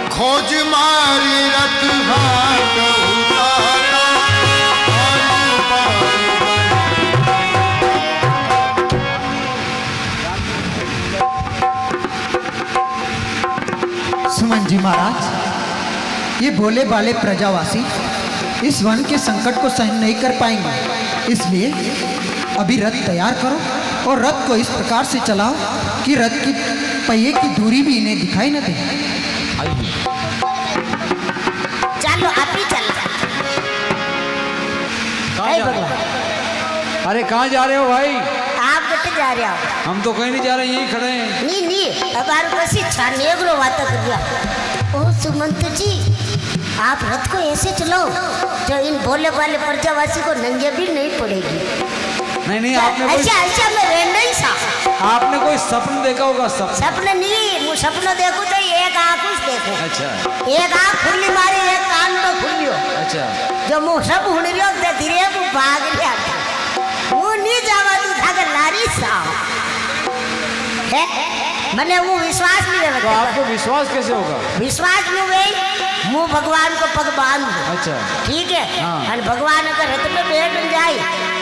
Speaker 4: खोज मारी रत हाथ उतारा,
Speaker 8: सुमन जी महाराज, ये भोले भाले प्रजावासी इस वन के संकट को सहन नहीं कर पाएंगे, इसलिए अभी रथ तैयार करो और रथ को इस प्रकार से चलाओ कि रथ की पहिए की दूरी भी इन्हें दिखाई न दे।
Speaker 1: चलो आप ही चल
Speaker 7: कहाँ जा रहे हो? अरे कहाँ जा रहे हो भाई?
Speaker 1: आप कटे जा रहे हो?
Speaker 7: हम तो कहीं नहीं जा रहे, यहीं खड़े हैं।
Speaker 1: नहीं अब आर कसी छानेगरो बात कर दिया। ओ सुमंत जी, आप रथ को ऐसे चलाओ जो इन भोले वाले प्रजावासी को नंगे भी नहीं पड़ेगी।
Speaker 7: नहीं नहीं, आपने कोई
Speaker 1: ऐसा मैं रहना ही सा।
Speaker 7: आपने कोई सपन देखा होगा?
Speaker 1: सपने नहीं, मैं सपना देखूं तो एक आँख कुछ देखो।
Speaker 7: अच्छा
Speaker 1: एक आँख खुली मारी, एक कान में खुलियो।
Speaker 7: अच्छा।
Speaker 1: जो मुँह सब हुड़ रियो ते धीरे को भाग लिया वो नहीं जावा तू था के लारी सा है मने वो विश्वास नहीं है।
Speaker 7: तो आपको विश्वास कैसे होगा?
Speaker 1: विश्वास में वे मुँह भगवान को पग बांध दो।
Speaker 7: अच्छा
Speaker 1: ठीक है।
Speaker 7: हाँ।
Speaker 1: और भगवान अगर रथ में बैठ जाए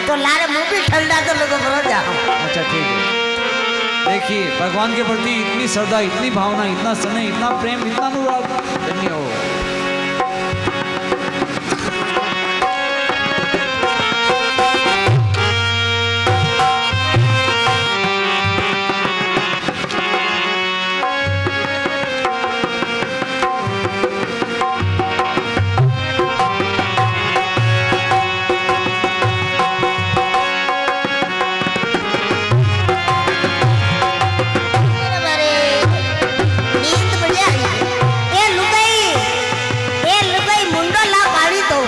Speaker 1: तो लारे मुँह भी ठंडा तो लोगों बरो जाओ।
Speaker 7: अच्छा ठीक है। देखिए, भगवान के प्रति इतनी श्रद्धा, इतनी भावना, इतना स्नेह, इतना प्रेम, इतना अनुराग, धन्य हो।
Speaker 1: नींद बढ़िया है। ये लुगाई मुंडो ला पाड़ी तो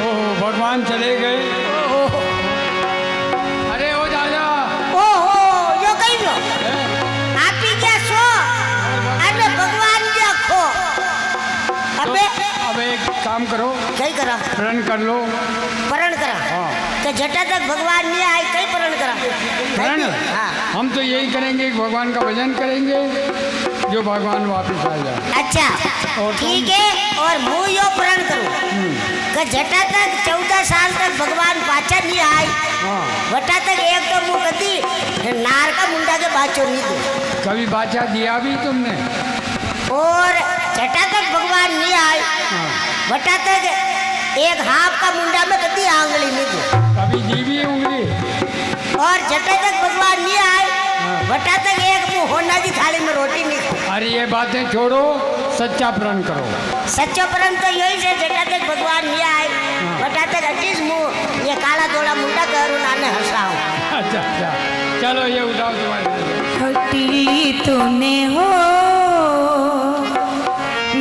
Speaker 5: ओह भगवान चले गए। अरे ओ जा
Speaker 1: ओहो यो कहीं लो आप ही क्या सो अरे भगवान क्या खो अबे
Speaker 5: अब एक काम करो,
Speaker 1: कहीं करा
Speaker 5: प्रण कर लो।
Speaker 1: परण करा
Speaker 5: हाँ।
Speaker 1: तो जटा तक भगवान नहीं आए कहीं परण करा
Speaker 5: प्रण
Speaker 1: हाँ।
Speaker 5: हम तो यही करेंगे कि भगवान का भजन करेंगे जो भगवान वापस आ जाए।
Speaker 1: अच्छा
Speaker 5: और
Speaker 1: ठीक है। और मुँह यो प्रण करूँ कि जटा तक 14 साल तक भगवान पाचा नहीं आए
Speaker 5: हाँ।
Speaker 1: वटा तक एक तो मुँह कती नार का मुंडा के बाचो नहीं दो
Speaker 5: कभी बाचा दिया भी तुमने?
Speaker 1: और जटा तक भगवान नहीं आए वटा तक एक हाथ का मुंडा में कती आंगली नहीं दो
Speaker 5: कभी दी भी उंगली?
Speaker 1: और जटा तक भगवान नहीं आए वटा तक एक मुँह होना की थाली में रोटी नहीं खाओ।
Speaker 5: अरे ये बातें छोड़ो, सच्चा प्रण करो।
Speaker 1: सच्चो परम तो यही से जटा तक भगवान नहीं आए वटा तक अटीस मुँह ये काला धोला मुंडा करूँ नाने हंसाओ।
Speaker 5: अच्छा अच्छा, चलो ये उठाओ तुम्हारे।
Speaker 6: हटी तूने हो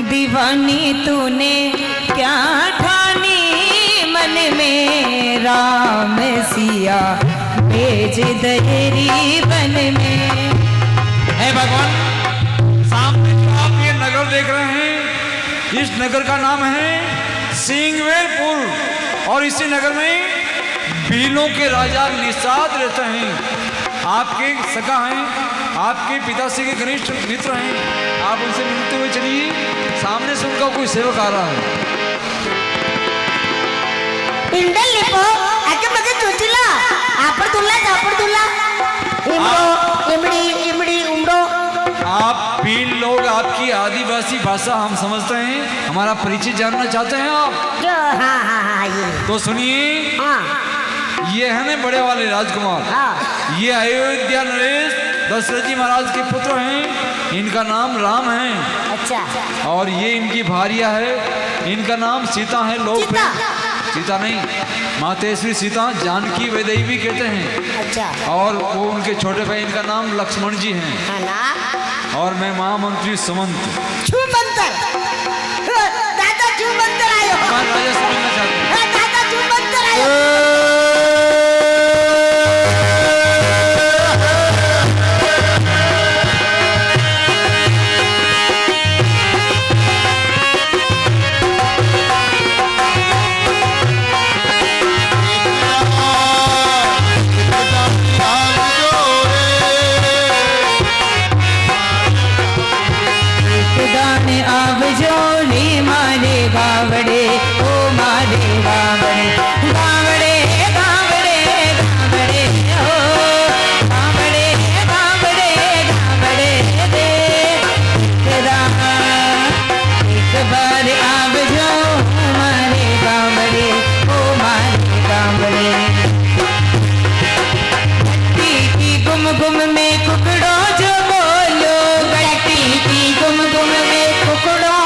Speaker 6: दीवानी तूने क्या ठानी मन में राम सिया भेज दहरी बन में।
Speaker 7: हे भगवान, सामने जो आप ये नगर देख रहे हैं, इस नगर का नाम है सिंगवेलपुर और इसी नगर में भीलों के राजा निषाद रहते हैं। आपके सगा हैं, आपके पिताश्री के घनिष्ठ मित्र हैं। आप उनसे मिलते हुए चलिए, सामने से उनका कोई सेवक आ रहा है।
Speaker 1: इंडल लिपो आगे मगे चुचला आप जापड़दुल्ला इमड़ो इमड़ी इमड़ी उमड़ो।
Speaker 7: आप भील लोग आपकी आदिवासी भाषा हम समझते हैं, हमारा परिचय जानना चाहते हैं आप?
Speaker 1: जो हाँ ये
Speaker 7: तो सुनिए,
Speaker 1: हाँ
Speaker 7: ये है ना बड़े वाले राजकुमार,
Speaker 1: हाँ
Speaker 7: ये अयोध्या नरेश दशरथ जी महाराज के पुत्र हैं, इनका नाम राम है।
Speaker 1: अच्छा।
Speaker 7: और ये इनकी भार्या है, इनका नाम सीता है। लोग
Speaker 1: सीता?
Speaker 7: सीता नहीं, मातेश्वरी सीता, जानकी वैदेही भी कहते हैं।
Speaker 1: अच्छा।
Speaker 7: और वो उनके छोटे भाई, इनका नाम लक्ष्मण जी हैं।
Speaker 1: हाँ ना।
Speaker 7: और मैं महामंत्री सुमंत।
Speaker 1: छुमंतर दादा छुमंतर आयो।
Speaker 7: राजा समझना चाहते हैं।
Speaker 1: दादा छुमंतर आयो।
Speaker 6: गावड़े ओ मारे गावड़े गावड़े गावड़े गावड़े ओ गावड़े गावड़े गावड़े दे तेरा एक बार आव जो मारे गावड़े ओ मारे गावड़े। गट्टी की गुम गुम में कुकड़ो जो बोलो, गट्टी की गुम गुम में कुकड़ो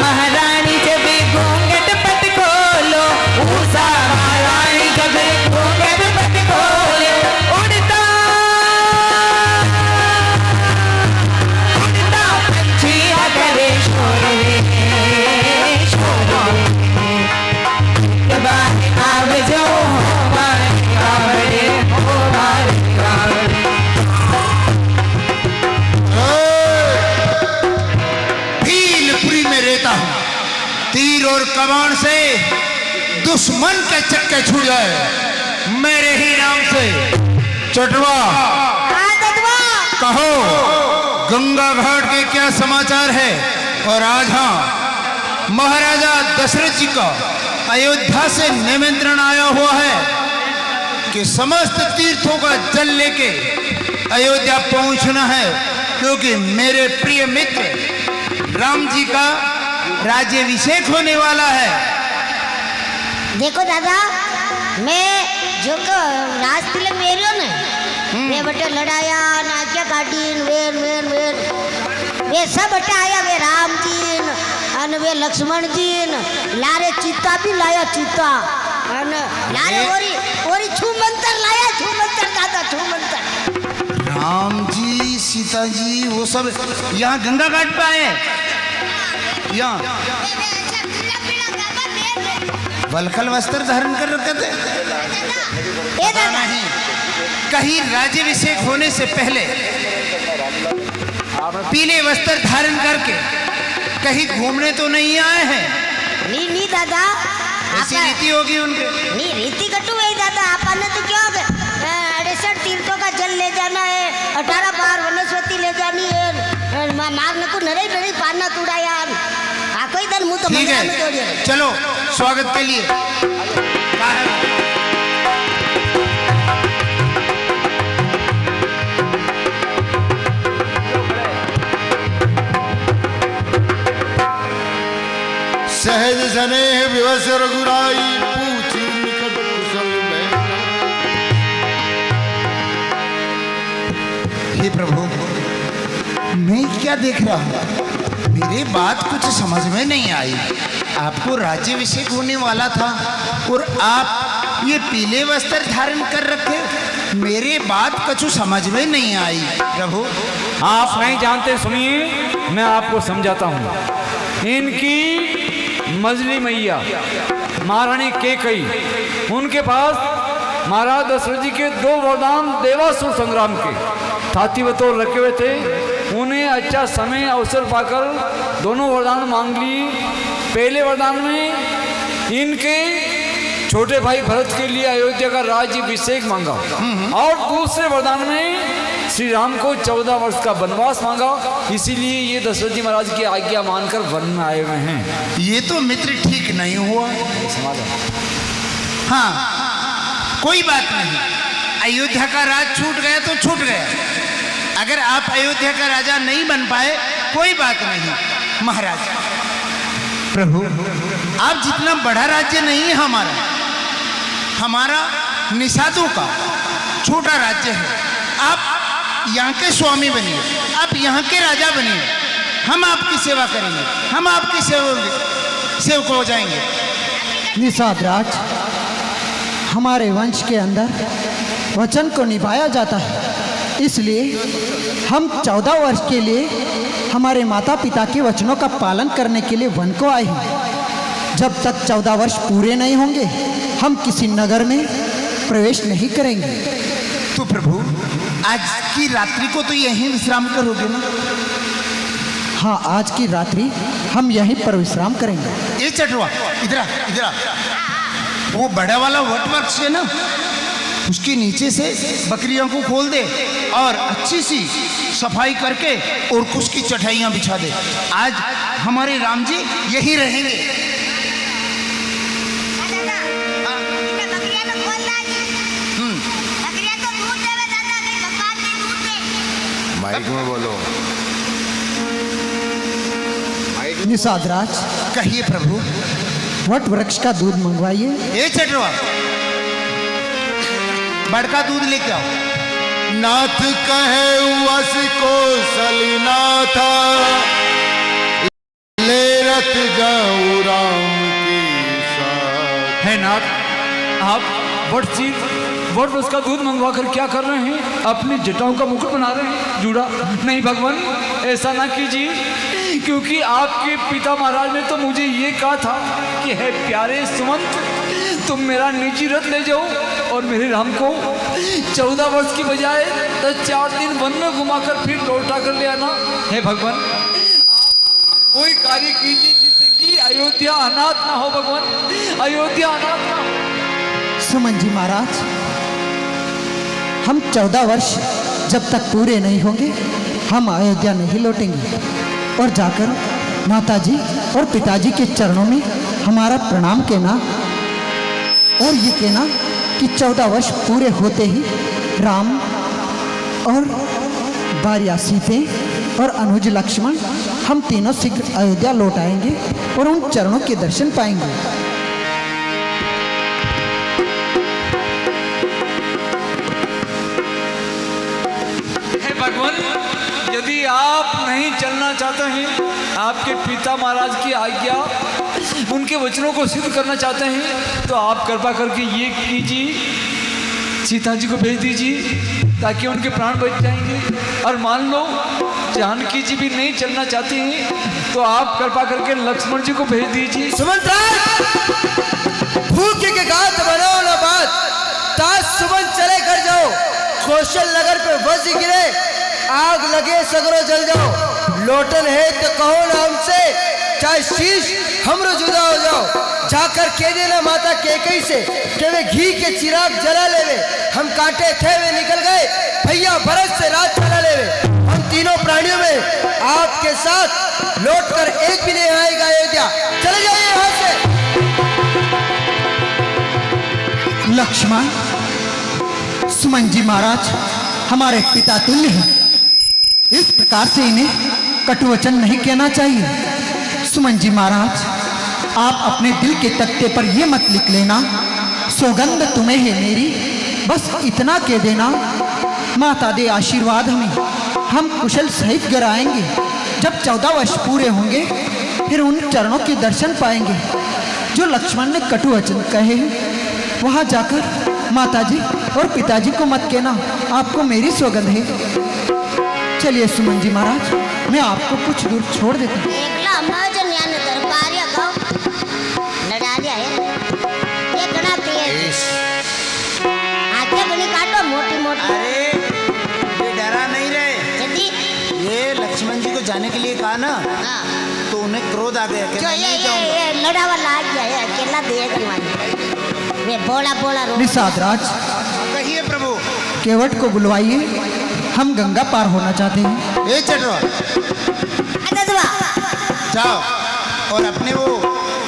Speaker 6: महारानी जब घूंघट पट खोलो, उषा महारानी जब घूंघट पट खोलो, उड़ता उड़ता पंछी करे शोर रे शोर रे। बाहर आव जो हमारे गावड़े हो हमारे गावड़े।
Speaker 11: भीलपुरी में रहता हूँ, तीर और कमान से दुश्मन के चक्के छूट जाए मेरे ही नाम से। चटवा कहो, गंगा घाट के क्या समाचार है? और आज हाँ, महाराजा दशरथ जी का अयोध्या से निमंत्रण आया हुआ है कि समस्त तीर्थों का जल लेके अयोध्या पहुंचना है, क्योंकि मेरे प्रिय मित्र राम जी का राज्याभिषेक होने वाला है।
Speaker 1: देखो दादा, मैं जो राज तिलक मेरियो ने मैं बटे लड़ाया ना क्या काटी वेर वेर वेर वे सब बटे आया, वे राम जी अन वे लक्ष्मण जी लारे चीता भी लाया, चीता अन लारे ओरी छुमंतर लाया, छुमंतर दादा छुमंतर।
Speaker 11: राम जी सीता जी वो सब यहाँ गंगा घाट पे आए, यहाँ वलखल वस्त्र धारण कर रखे थे। पता नहीं कहीं राज्याभिषेक होने से पहले पीले वस्त्र धारण करके कहीं घूमने तो नहीं आए हैं?
Speaker 1: नहीं दादा,
Speaker 11: ऐसी रीति होगी उनके।
Speaker 1: नहीं रीति कटू है दादा, आपने तो क्या 68 तीर्थों का जल ले जाना है, 18 बार वनस्पति ले जानी है, मारने को नरे नरे पाना तुड़ा यार। कोई दिन मुँह तो
Speaker 11: ठीक है, चलो स्वागत के लिए।
Speaker 4: सहज स्नेह विवश रघुराई पूछी निकट कुशल में।
Speaker 11: हे प्रभु, मैं क्या देख रहा हूँ? मेरी बात कुछ समझ में नहीं आई। आपको राज्याभिषेक होने वाला था और आप ये पीले वस्त्र धारण कर रखे, मेरी बात कुछ समझ में नहीं आई। प्रभु
Speaker 7: आप नहीं जानते, सुनिए मैं आपको समझाता हूँ। इनकी मजली मैया महारानी केकई, उनके पास महाराज दशरथ जी के 2 वरदान देवासुर संग्राम के थाती बतौर रखे हुए थे। उन्हें अच्छा समय अवसर पाकर दोनों वरदान मांग ली। पहले वरदान में इनके छोटे भाई भरत के लिए अयोध्या का राज्याभिषेक मांगा, और दूसरे वरदान में श्री राम को 14 वर्ष का वनवास मांगा। इसीलिए ये दशरथ जी महाराज की आज्ञा मानकर वन में आए हुए हैं।
Speaker 11: ये तो मित्र ठीक नहीं हुआ। हाँ, कोई बात नहीं, अयोध्या का राज छूट गया तो छूट गया। अगर आप अयोध्या का राजा नहीं बन पाए कोई बात नहीं महाराज। प्रभु, आप जितना बड़ा राज्य नहीं है हमारा निषादों का छोटा राज्य है। आप यहाँ के स्वामी बनिए, आप यहाँ के राजा बनिए, हम आपकी सेवा करेंगे, हम आपकी सेवक हो जाएंगे।
Speaker 8: निषाद राज, हमारे वंश के अंदर वचन को निभाया जाता है, इसलिए हम 14 वर्ष के लिए हमारे माता पिता के वचनों का पालन करने के लिए वन को आए हैं। जब तक 14 वर्ष पूरे नहीं होंगे हम किसी नगर में प्रवेश नहीं करेंगे।
Speaker 11: तो प्रभु, आज की रात्रि को तो यहीं विश्राम करोगे ना?
Speaker 8: हाँ, आज की रात्रि हम यहीं पर विश्राम करेंगे।
Speaker 11: ये चटवा, इधर आ। वो बड़ा वाला वट वृक्ष है ना, उसके नीचे से बकरियों को खोल दे और अच्छी सी सफाई करके और कुछ की चटाइयाँ बिछा दे। आज हमारे राम जी यही रहेंगे।
Speaker 4: माइक में बोलो।
Speaker 8: निषाद राज,
Speaker 11: कहिए प्रभु।
Speaker 8: वट वृक्ष का दूध मंगवाइए।
Speaker 11: ये चटवा, बड़का दूध लेके आओ।
Speaker 4: नाथ कहे वस को सलीनाथा, ले रथ जाऊं राम की साथ।
Speaker 7: है नाथ, आप वट उसका दूध मंगवा कर क्या कर रहे हैं? अपनी जटाओं का मुकुट बना रहे हैं? जूड़ा नहीं भगवान, ऐसा ना कीजिए, क्योंकि आपके पिता महाराज ने तो मुझे ये कहा था कि है प्यारे सुमंत, तुम मेरा निजी रथ ले जाओ और मेरे राम को 14 वर्ष की बजाय 4 दिन वन में घुमाकर फिर लौटा कर ले आना। हे भगवान, कोई कार्य कीजिए जिससे कि अयोध्या अनाथ ना हो। भगवान, अयोध्या अनाथ ना हो।
Speaker 8: सुमन जी महाराज, हम 14 वर्ष जब तक पूरे नहीं होंगे हम अयोध्या नहीं लौटेंगे और जाकर माताजी और पिताजी के चरणों में हमारा प्रणाम कहना और ये कहना कि 14 वर्ष पूरे होते ही राम और भार्या सीते और अनुज लक्ष्मण हम तीनों शीघ्र अयोध्या लौट आएंगे और उन चरणों के दर्शन पाएंगे।
Speaker 7: हे भगवान, यदि आप नहीं चलना चाहते हैं, आपके पिता महाराज की आज्ञा, उनके वचनों को सिद्ध करना चाहते हैं, तो आप कृपा करके ये कीजिए, सीता जी को भेज दीजिए ताकि उनके प्राण बच जाएंगे। और मान लो जानकी जी भी नहीं चलना चाहती हैं, तो आप कृपा करके लक्ष्मण जी को भेज दीजिए।
Speaker 12: भूखे के गात बनाओ ना बात, ताज सुमन चले कर जाओ, कौशल नगर पे वज्र गिरे, आग लगे सगरो जल जाओ। लोटन है तो कहो ना हमसे, चाहे शीश हमरो जुदा हो जाओ। जाकर कह देना माता कैकेयी से कि वे घी के चिराग जला लेवे, हम कांटे थे वे निकल गए, भैया भरत से रात चला लेवे। हम तीनों प्राणियों में आपके साथ लौट कर एक भी नहीं आएगा अयोध्या, चले जाइए यहाँ से।
Speaker 8: लक्ष्मण, सुमन जी महाराज हमारे पिता तुल्य हैं, इस प्रकार से इन्हें कटुवचन नहीं कहना चाहिए। सुमन जी महाराज, आप अपने दिल के तख्ते पर यह मत लिख लेना, सौगंध तुम्हें है मेरी, बस इतना कह देना, माता दे आशीर्वाद हमें, हम कुशल सहित घर आएंगे। जब 14 वर्ष पूरे होंगे फिर उन चरणों के दर्शन पाएंगे जो लक्ष्मण ने कटुवचन कहे हैं। वहां जाकर माताजी और पिताजी को मत कहना, आपको मेरी सौगंध है। चलिए सुमन जी महाराज, मैं आपको कुछ दूर छोड़ देता हूँ।
Speaker 11: अरे ये डरा नहीं रहे, ये लक्ष्मण जी को जाने के लिए कहा ना, तो उन्हें क्रोध आ गया कि मैं नहीं जाऊंगा।
Speaker 1: लड़ा वाला आ गया है, अकेला देख मैं बोला बोला रो।
Speaker 8: निषाद राज,
Speaker 11: कहिए प्रभु।
Speaker 8: केवट को बुलवाइए, हम गंगा पार होना चाहते हैं।
Speaker 11: ए चटवा, जाओ और अपने वो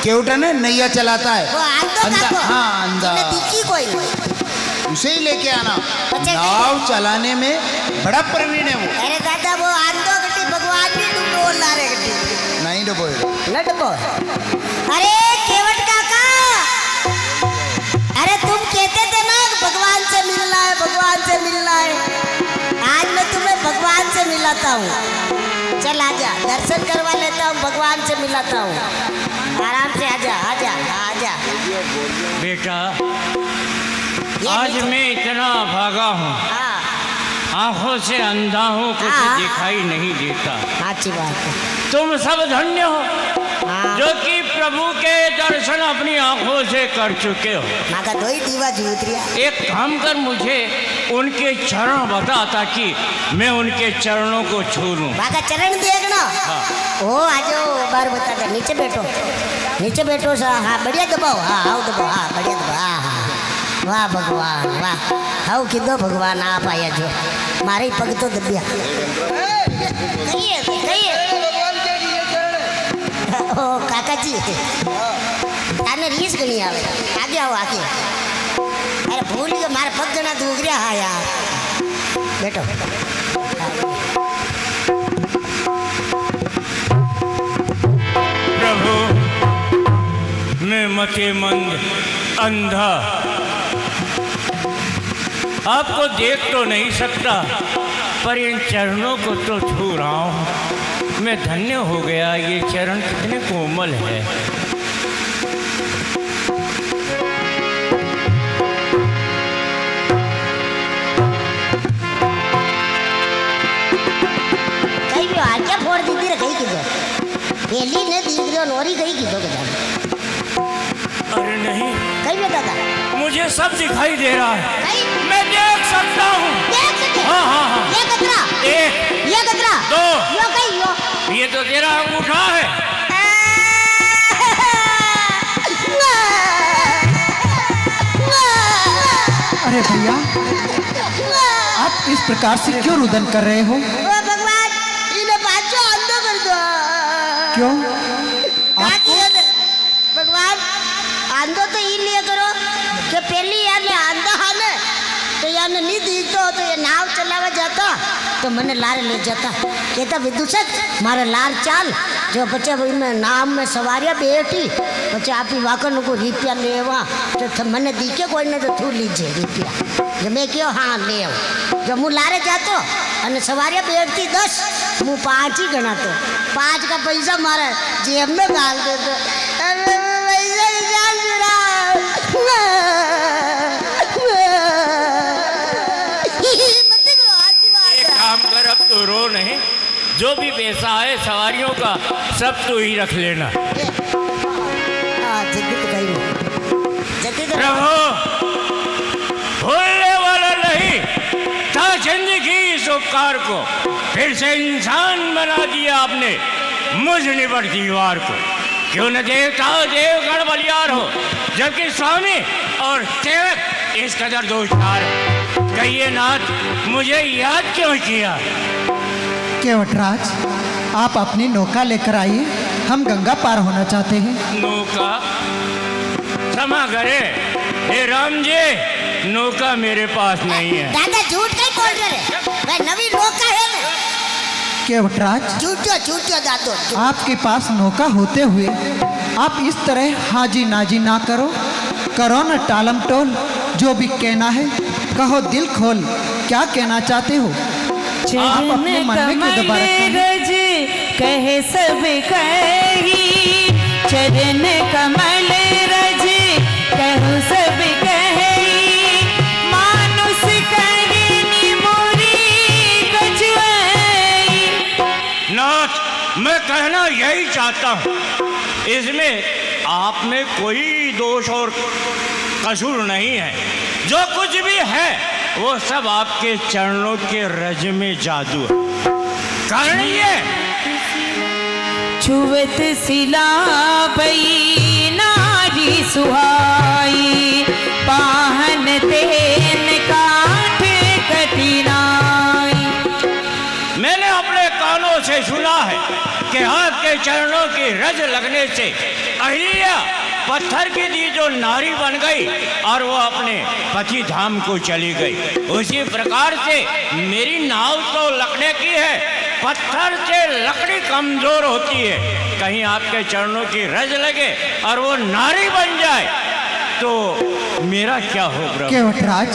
Speaker 11: केवटा ने नैया चलाता है,
Speaker 1: वो
Speaker 11: अंधा, हाँ अंधा, उसे ही लेके आना।
Speaker 1: अच्छा,
Speaker 11: नाव चलाने में बड़ा प्रवीण है वो।
Speaker 1: अरे दादा वो आंदो गटी भगवान भी तुम बोल ला रे गटी
Speaker 11: नहीं डबो
Speaker 1: लटको। अरे केवट काका, अरे तुम कहते थे ना भगवान से मिलना है, भगवान से मिलना है। आज मैं तुम्हें भगवान से मिलाता हूँ। चल आजा, दर्शन करवा लेता हूँ, भगवान से मिलाता हूँ। आराम से आजा आजा आजा।
Speaker 2: बेटा आज मैं इतना भागा हूँ, आंखों से अंधा हूँ, कुछ दिखाई नहीं देता।
Speaker 1: अच्छी बात है।
Speaker 2: तुम सब धन्य हो जो कि प्रभु के दर्शन अपनी आंखों से कर चुके हो।
Speaker 1: माका दो ही दीवा जूतरिया।
Speaker 2: एक काम कर, मुझे उनके चरण बता ताकि मैं उनके चरणों को छू लूं।
Speaker 1: माका चरण देखना। ओ आजो बार बता कर, नीचे बैठो, नीचे बैठो सा। हाँ बढ़िया दबाओ, हाँ आओ दबाओ, हाँ बढ़िया दबाओ। हाँ हाँ वाह भगवान वाह। हाउ किदो भगवान आप आया जो मारे ही पग तो दबिया। कहिए कहिए। ओ काका जी ताने रीस गणी आवे, आगे आओ आगे। अरे भूल गए मारे पग गणा दुख रहा। हाँ यार बैठो।
Speaker 2: प्रभु मैं मतिमंद अंधा आपको देख तो नहीं सकता, पर इन चरणों को तो छू रहा हूँ। मैं धन्य हो गया। ये चरण कितने कोमल है।
Speaker 1: कहीं भी आज्ञा फोड़ दी रे कहीं किधर पहली ने दी रे नोरी कहीं किधर के जाने।
Speaker 2: अरे नहीं,
Speaker 1: कहीं भी दादा
Speaker 2: मुझे सब दिखाई दे रहा है। मैं देख सकता हूँ।
Speaker 1: देख सकते।
Speaker 2: हाँ हाँ हाँ।
Speaker 1: ये कतरा,
Speaker 2: एक,
Speaker 1: ये कतरा,
Speaker 2: दो,
Speaker 1: यो कहीं यो।
Speaker 2: ये तो तेरा अंगूठा है।
Speaker 8: अरे भैया, आप इस प्रकार से क्यों रुदन कर रहे हो?
Speaker 1: ओ भगवान इन्हें बाजो अंधो कर दो।
Speaker 8: क्यों?
Speaker 1: भगवान आंदो तो इसलिए करो कि पहली याने आंदा हाने तो याने नहीं दिखतो तो ये नाव चलावा जाता तो मैंने लार ले जाता। कहता विदुषक मारे लार चाल जो बच्चे में नाम में सवारियाँ बैठी बच्चे आप ही वाकन को रुपया लेवा तो मैंने दिखे कोई ने तो थू लीजिए रुपया। जब मैं क्यों हाँ ले आओ जब मुँह लारे जातो और सवारियाँ बैठती 10 मुँह 5 ही गणा तो 5 का पैसा मारा जेब में डाल दे तो
Speaker 2: काम कर, अब तो रो नहीं। जो भी पैसा है सवारियों का सब तो ही रख लेना। प्रभु भूलने वाला नहीं था जिंदगी इस उपकार को फिर से इंसान बना दिया आपने मुझ निबर दीवार को। क्यों न देवता देवगण बलियार हो जबकि स्वामी और सेवक इस कदर दोषार। कहिए नाथ मुझे याद क्यों किया?
Speaker 8: केवटराज आप अपनी नौका लेकर आइए, हम गंगा पार होना चाहते हैं।
Speaker 2: नौका? क्षमा करे हे राम जी, नौका मेरे पास नहीं है।
Speaker 1: दादा झूठ कहीं बोल रहे भाई, नवी नौका है ना।
Speaker 8: केवटराज
Speaker 1: झूठो दादो
Speaker 8: आपके पास नौका होते हुए आप इस तरह हाजी नाजी ना करो न टालम टोल। जो भी कहना है कहो दिल खोल, क्या कहना चाहते हो? आप अपने मन में क्यों दबा रखते हैं?
Speaker 6: कहे सब कही चरण कमल रज कहु सब कही मानुष करनी मोरी कछुआई।
Speaker 2: नाथ मैं कहना यही चाहता हूँ, इसमें आप में कोई दोष और कसूर नहीं है। जो कुछ भी है वो सब आपके चरणों के रज में जादू है। कारण ये
Speaker 6: छुवत सिला पई नारी सुहाई पाहन तेन काठ कठिनाई।
Speaker 2: मैंने अपने कानों से सुना है कि आपके चरणों की रज लगने से अहिल्या पत्थर की दी जो नारी बन गई और वो अपने पति धाम को चली गई, उसी प्रकार से मेरी नाव तो लकड़े की है, पत्थर से लकड़ी कमजोर होती है। कहीं आपके चरणों की रज लगे और वो नारी बन जाए तो मेरा क्या हो प्रभु?
Speaker 8: केवटराज,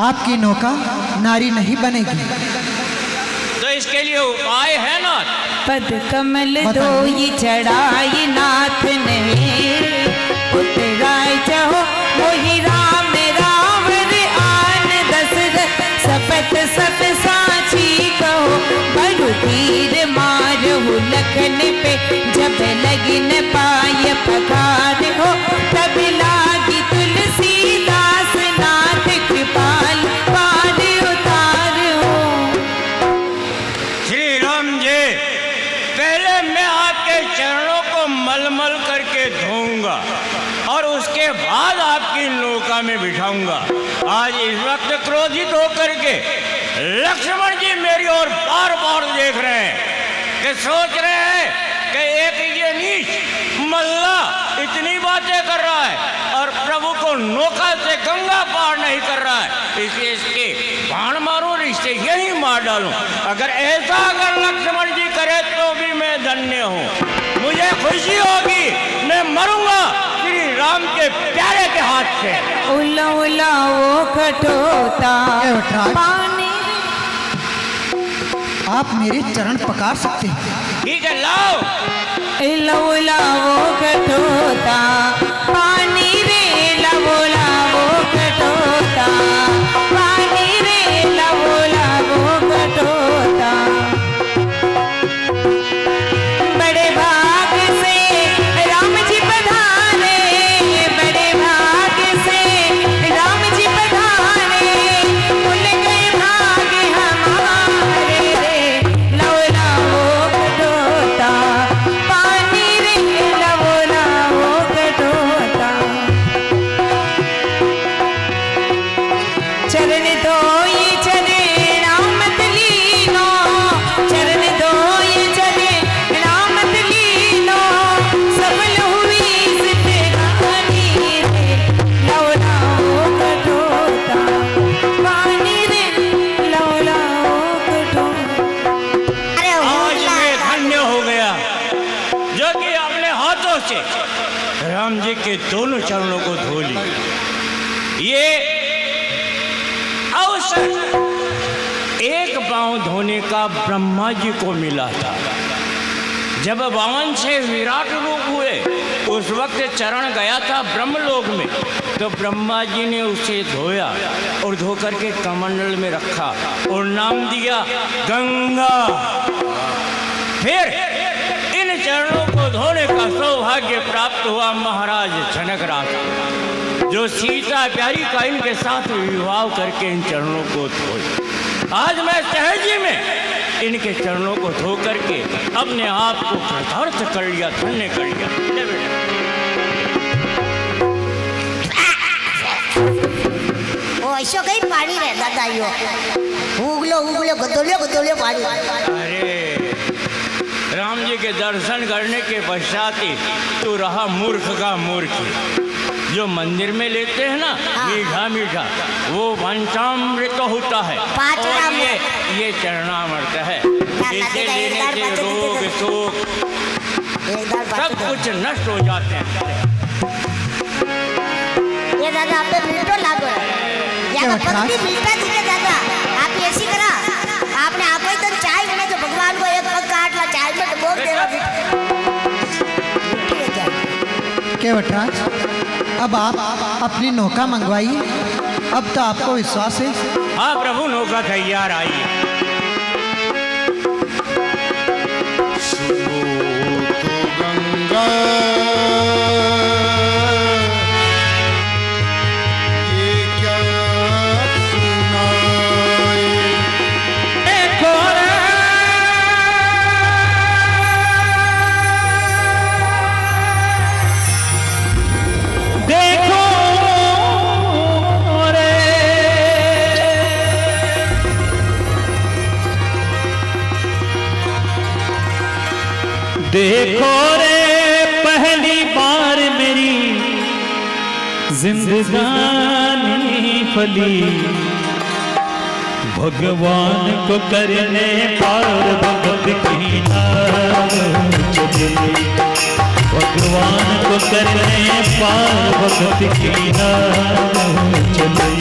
Speaker 8: आपकी नौका नारी नहीं बनेगी।
Speaker 2: तो इसके लिए उपाय है ना?
Speaker 6: पद कमल धोई चढ़ाई नाथ ने, उतराय चहो मोहि राम रावण आन दशरथ, सपत सत साची कहो बड़ु तीर मारहु लखन पे, जब लगिन पाय पखार हो तब लागी तुलसीदास नाथ कृपाल पार उतार हो।
Speaker 2: श्री राम जी, पहले मैं आपके चरणों को मलमल करके धोऊंगा और उसके बाद आपकी नौका में बिठाऊंगा। आज इस वक्त क्रोधित होकर के लक्ष्मण जी मेरी ओर बार बार देख रहे हैं कि सोच रहे हैं कि एक ये नीच मल्ला इतनी बातें कर रहा है और प्रभु को नौका से गंगा पार नहीं कर रहा है, इसलिए इसके बाण मारूं, रिश्ते यही मार डालूं। अगर ऐसा लक्ष्मण जी करे तो भी मैं धन्य हूँ, मुझे खुशी होगी, मैं मरूंगा श्री राम के प्यारे के हाथ से।
Speaker 6: उला उला वो कठोता पानी,
Speaker 8: आप मेरे चरण पकार सकते हैं।
Speaker 2: ठीक है, लाओ।
Speaker 6: उला उला वो कठोता पानी रे, लवोला वो कठोता पानी रे, लवोला वो कठोता। बड़े भाग से राम जी पधारे, बड़े भाग से राम जी पधारे, खुल गए भाग हमारे रे, लवोला वो कठोता पानी रे, लवोला वो कठोता। चरण धोई चले रामत लीनो, चरण धोई चले रामत लीनो, सफल हुई सिद्ध कहानी रे, लवला वो कठोता पानी रे, लवला वो कठोता।
Speaker 1: अरे
Speaker 2: आज मैं धन्य हो गया जो कि अपने हाथों से राम जी के दोनों चरणों को धो ली। ये अवसर एक पांव धोने का ब्रह्मा जी को मिला था। जब वामन से विराट रूप हुए उस वक्त चरण गया था ब्रह्मलोक में, तो ब्रह्मा जी ने उसे धोया और धो करके कमंडल में रखा और नाम दिया गंगा। फिर इन चरणों को धोने का सौभाग्य प्राप्त हुआ महाराज जनक राज को, जो सीता प्यारी का इनके साथ विवाह करके इन चरणों को धोए। आज मैं सहजी में इनके चरणों को धो करके अपने आप को कृतार्थ कर लिया, धन्य कर लिया। ले बेटा।
Speaker 1: वो ऐसो कहीं पानी रे दादा यो, उगलो उगलो गदोलियो गदोलियो पानी।
Speaker 2: अरे राम जी के दर्शन करने के पश्चात ही तू रहा मूर्ख का मूर्ख। जो मंदिर में लेते हैं ना मीठा मीठा, वो पंचामृत होता है और ये चरणामृत है। इसे लेने से रोग शोक सब कुछ नष्ट हो जाते हैं।
Speaker 1: ये दादा आप पे मीठो लागो या भक्ति मीठा दिखे दादा। आप ऐसी करा, आपने आप ही तो चाय में जो भगवान को एक पग काट ला, चाय में डुबो देवा।
Speaker 8: केवटराज, अब आप अपनी नौका मंगवाइए। अब तो आपको विश्वास है।
Speaker 2: हाँ प्रभु, नौका तैयार आई।
Speaker 4: गंगा ये क्या सुनाए,
Speaker 5: देखो रे, देखो रे पहली बार
Speaker 13: जिंदगानी फली भगवान को करने पार भगत की नाम चली, भगवान को करने पार भगत की नाम चली।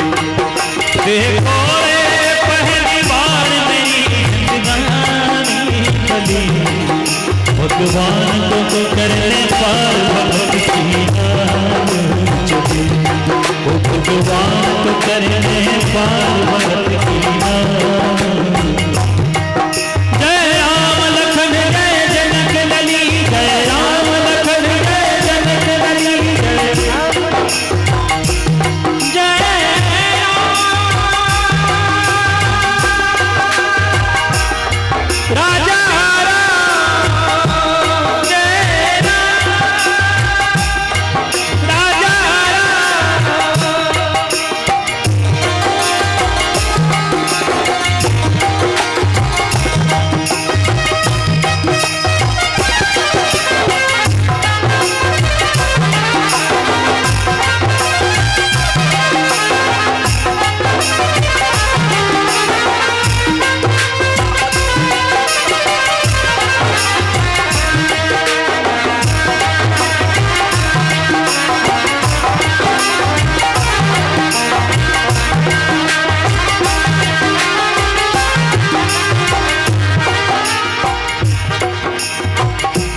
Speaker 13: देखो रे पहली बार मेरी जिंदगानी फली भगवान को करने पार भगत की नाम चली, भगवान को करने पार भगत की नाम। जय राम लखन जय जनक लली, जय राम लखन जय जनक लली, जय राजा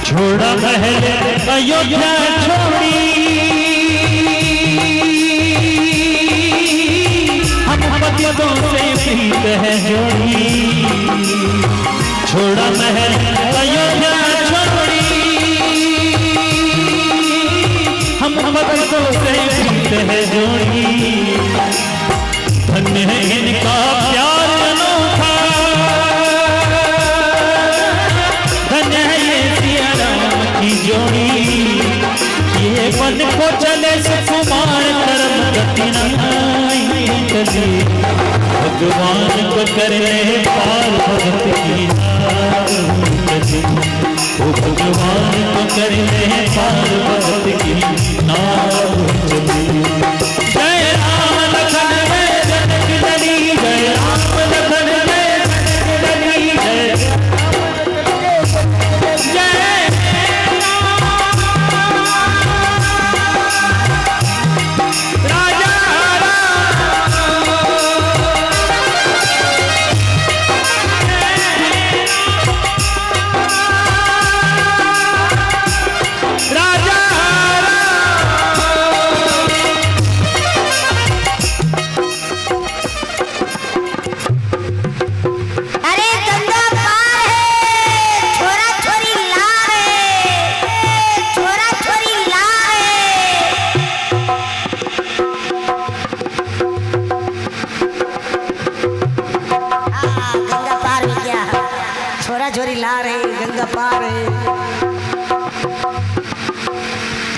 Speaker 13: छोड़ा महल अयोध्या छोड़ी, हम पतियों से प्रीत है जोड़ी। छोड़ा महल अयोध्या छोड़ी, हम पतियों से प्रीत है जोड़ी। धन्य है इनका प्यार अनोखा, धन्य है ये सिया राम की जोड़ी। ये बन को चले सुकुमार कर्म गति नहीं चली, भगवान को करने पार भगत की नाम चली, ओ भगवान को करने पार भगत की नाम चली। जय राम लखन जय जनक लली, जय राम लखन जय जनक लली, जय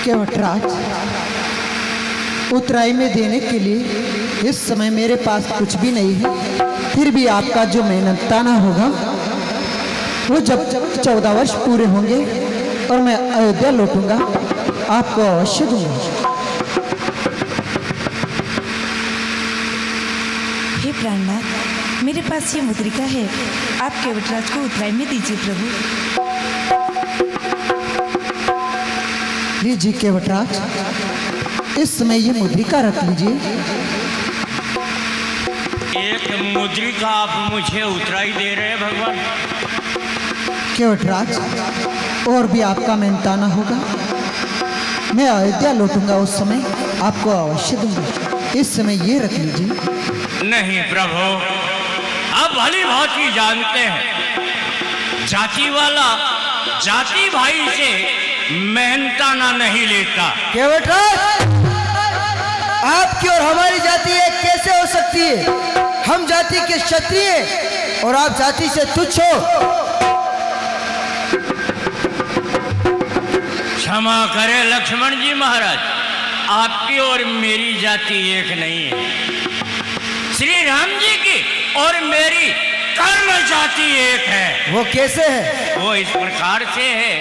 Speaker 8: केवटराज, उतराई में देने के लिए इस समय मेरे पास कुछ भी नहीं है, फिर भी आपका जो मेहनताना होगा वो जब 14 वर्ष पूरे होंगे और मैं अयोध्या लौटूंगा आपको अवश्य दूंगा।
Speaker 14: हे प्राणनाथ, मेरे पास ये मुद्रिका है, आप केवटराज को उतराई में दीजिए प्रभु।
Speaker 8: लीजिए केवटराज, इस समय ये मुद्रिका रख लीजिए।
Speaker 2: एक मुद्रिका आप मुझे उतराई दे रहे हैं भगवान?
Speaker 8: केवटराज, और भी आपका मेहनताना होगा, मैं अयोध्या लौटूंगा उस समय आपको अवश्य दूंगा। इस समय ये रख लीजिए।
Speaker 2: नहीं प्रभु, आप भली भांति जानते हैं, जाति वाला जाति भाई से मेहनताना नहीं लेता।
Speaker 12: केवटराज, आपकी और हमारी जाति एक कैसे हो सकती है? हम जाति के क्षत्रिय और आप जाति से तुच्छ हो।
Speaker 2: क्षमा करें लक्ष्मण जी महाराज, आपकी और मेरी जाति एक नहीं है। श्री राम जी की और मेरी कर्म जाति एक है।
Speaker 12: वो कैसे है?
Speaker 2: वो इस प्रकार से है,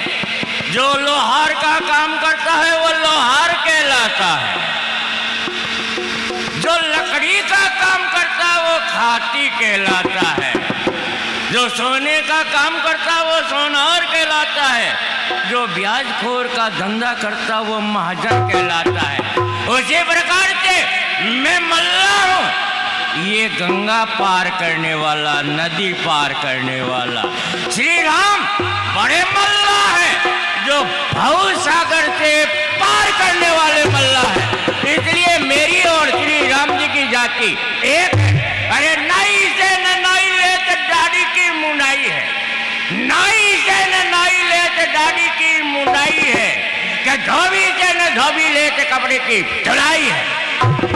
Speaker 2: जो लोहार का काम करता है वो लोहार कहलाता है, हाथी कहलाता है। जो सोने का काम करता वो सोनार कहलाता है। जो ब्याजखोर का धंधा करता वो महाजन कहलाता है। उसी प्रकार से मैं मल्ला हूँ, ये गंगा पार करने वाला, नदी पार करने वाला। श्री राम बड़े मल्ला है, जो भव सागर से पार करने वाले मल्ला है। इसलिए मेरी और श्री राम जी की जाति एक है। अरे नाई से न नाई ले तो दाढ़ी की मुंडाई है, नाई से न नाई ले तो दाढ़ी की मुंडाई है, कि धोबी से न धोबी ले तो कपड़े की धुलाई है।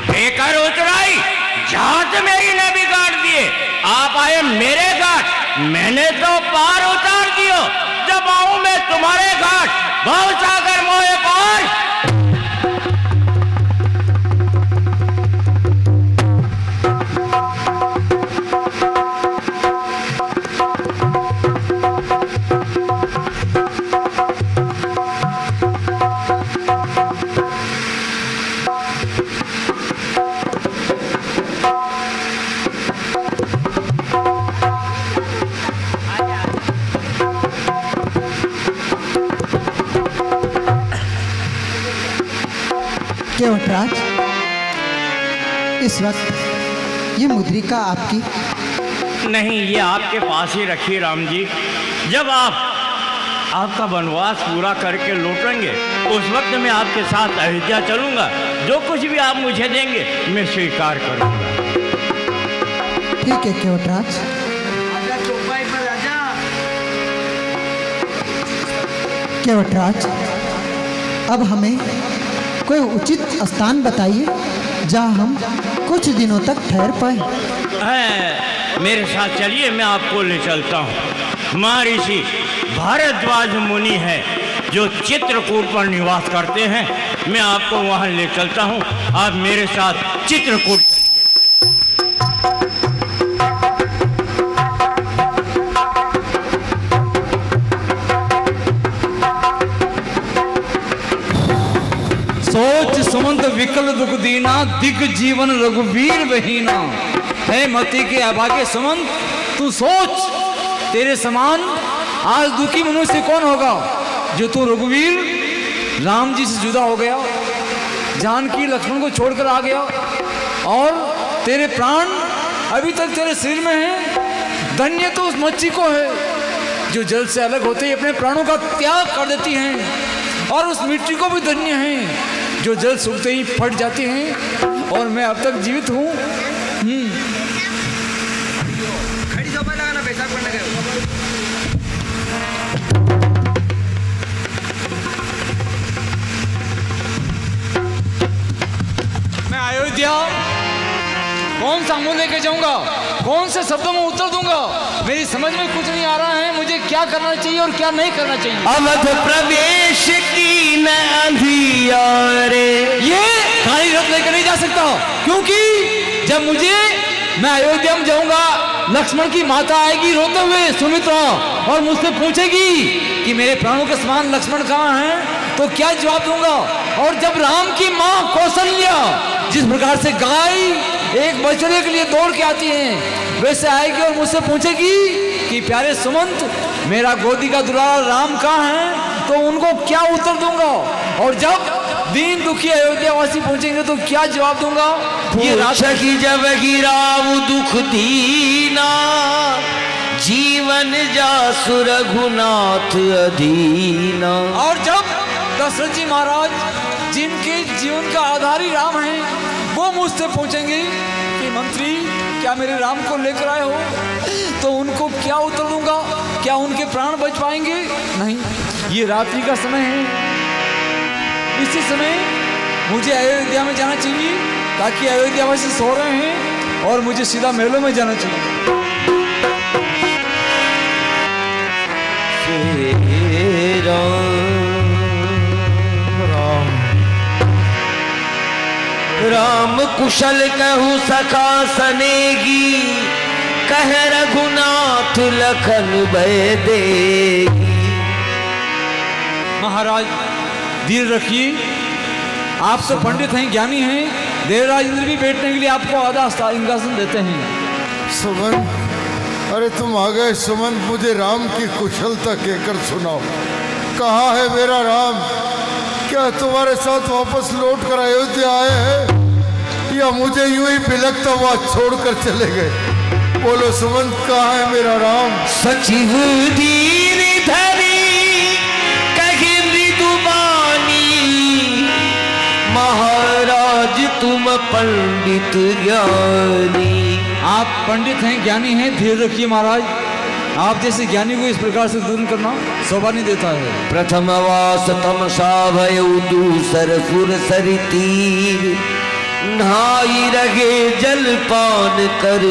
Speaker 2: बेकर उतराई जहाज मेरी ने बिगाड़ दिए, आप आए मेरे घाट, मैंने तो पार उतार दियो। जब आऊं मैं तुम्हारे घाट, भव सागर मोहे पार।
Speaker 8: केवटराज, इस वक्त ये मुद्रिका आपकी?
Speaker 2: नहीं, ये आपके पास ही रखिए राम जी। जब आपका वनवास पूरा करके लौटेंगे, उस वक्त मैं आपके साथ अयोध्या चलूंगा। जो कुछ भी आप मुझे देंगे मैं स्वीकार करूंगा।
Speaker 8: ठीक है केवटराज। केवटराज, अब हमें कोई उचित स्थान बताइए जहाँ हम कुछ दिनों तक ठहर पाए।
Speaker 2: मेरे साथ चलिए, मैं आपको ले चलता हूँ। महर्षि भारद्वाज मुनि है जो चित्रकूट पर निवास करते हैं। मैं आपको वहाँ ले चलता हूँ, आप मेरे साथ चित्रकूट चलिए।
Speaker 7: सोच सुमंत विकल दुख दीना, दिग जीवन रघुवीर बहीना। है मति के अभागे सुमंत, तू सोच, तेरे समान आज दुखी मनुष्य कौन होगा जो तू रघुवीर राम जी से जुदा हो गया, जानकी लक्ष्मण को छोड़कर आ गया और तेरे प्राण अभी तक तेरे शरीर में हैं। धन्य तो उस मच्छी को है जो जल से अलग होते ही अपने प्राणों का त्याग कर देती हैं, और उस मिट्टी को भी धन्य है जो जल सूखते ही फट जाती हैं, और मैं अब तक जीवित हूँ। मैं अयोध्या कौन सा मुंह लेके जाऊंगा, कौन से शब्दों में उत्तर दूंगा, मेरी समझ में कुछ नहीं आ रहा है। मुझे क्या करना चाहिए और क्या नहीं करना चाहिए।
Speaker 12: अवध प्रवेश की न अंधियारे,
Speaker 7: ये खाली रथ लेकर नहीं जा सकता, क्योंकि जब मैं अयोध्या में जाऊंगा, लक्ष्मण की माता आएगी रोते हुए सुमित्रा, और मुझसे पूछेगी कि मेरे प्राणों के समान लक्ष्मण कहाँ हैं, तो क्या जवाब दूंगा। और जब राम की माँ कौशल्या जिस प्रकार से गाय एक बछड़े के लिए दौड़ के आती है, वैसे आएगी और मुझसे पूछेगी कि प्यारे सुमंत, मेरा गोदी का दुलारा राम कहाँ है, तो उनको क्या उत्तर दूंगा। और जब दीन दुखी अयोध्यावासी पहुंचेंगे तो क्या जवाब दूंगा। ये
Speaker 12: राजा की जब गिराव दुख दीना, जीवन जासु रघुनाथ अधीना।
Speaker 7: और जब दशरथ जी महाराज जिनके जीवन का आधार ही राम है, वो मुझसे पूछेंगे कि मंत्री क्या मेरे राम को लेकर आए हो, तो उनको क्या उत्तर दूंगा। क्या उनके प्राण बच पाएंगे? नहीं, ये रात्रि का समय है, इसी समय मुझे अयोध्या में जाना चाहिए, ताकि अयोध्यावासी सो रहे हैं और मुझे सीधा महलों में जाना चाहिए।
Speaker 12: राम कुशल कहूँ सखा सनेगी, कह रघुनाथ लखन भय देगी।
Speaker 7: महाराज धीर रखिए, आप तो पंडित हैं, ज्ञानी हैं, देवराज इंद्र भी बैठने के लिए आपको आधा सिंहासन देते हैं।
Speaker 4: सुमन, अरे तुम आ गए सुमन, मुझे राम की कुशलता कहकर सुनाओ। कहाँ है मेरा राम? क्या तुम्हारे साथ वापस लौट कर अयोध्या आए हैं या मुझे यूं ही बिलखता हुआ छोड़कर चले गए? बोलो सुमन, कहाँ है मेरा राम?
Speaker 6: सचिव धीर धरी कही मृदुबानी, महाराज तुम पंडित ज्ञानी।
Speaker 7: आप पंडित हैं, ज्ञानी हैं, धीर रखिए महाराज। आप जैसे ज्ञानी को इस प्रकार से दूर करना शोभा नहीं देता है।
Speaker 6: प्रथम वास तमसा भयो, दूसर सुर सरि तीर, नहाई रहे जलपान कर,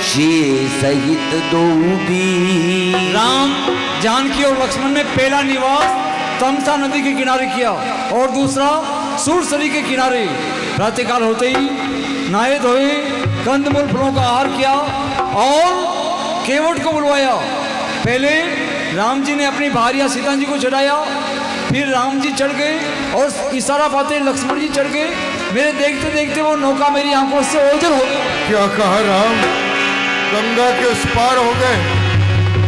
Speaker 6: शिव सहित दो वीर।
Speaker 7: राम जानकी और लक्ष्मण ने पहला निवास तमसा नदी के किनारे किया और दूसरा सूरसरी के किनारे। प्रातःकाल होते ही नहाए धोए, कंदमूल फलों का आहार किया और केवट को बुलवाया। पहले राम जी ने अपनी भार्या सीता जी को चढ़ाया, फिर राम जी चढ़ गए और इशारा पाते लक्ष्मण जी चढ़ गए। मेरे देखते देखते वो नौका मेरी आंखों से ओझल हो गई।
Speaker 4: क्या कहा राम? गंगा के उस पार हो गए।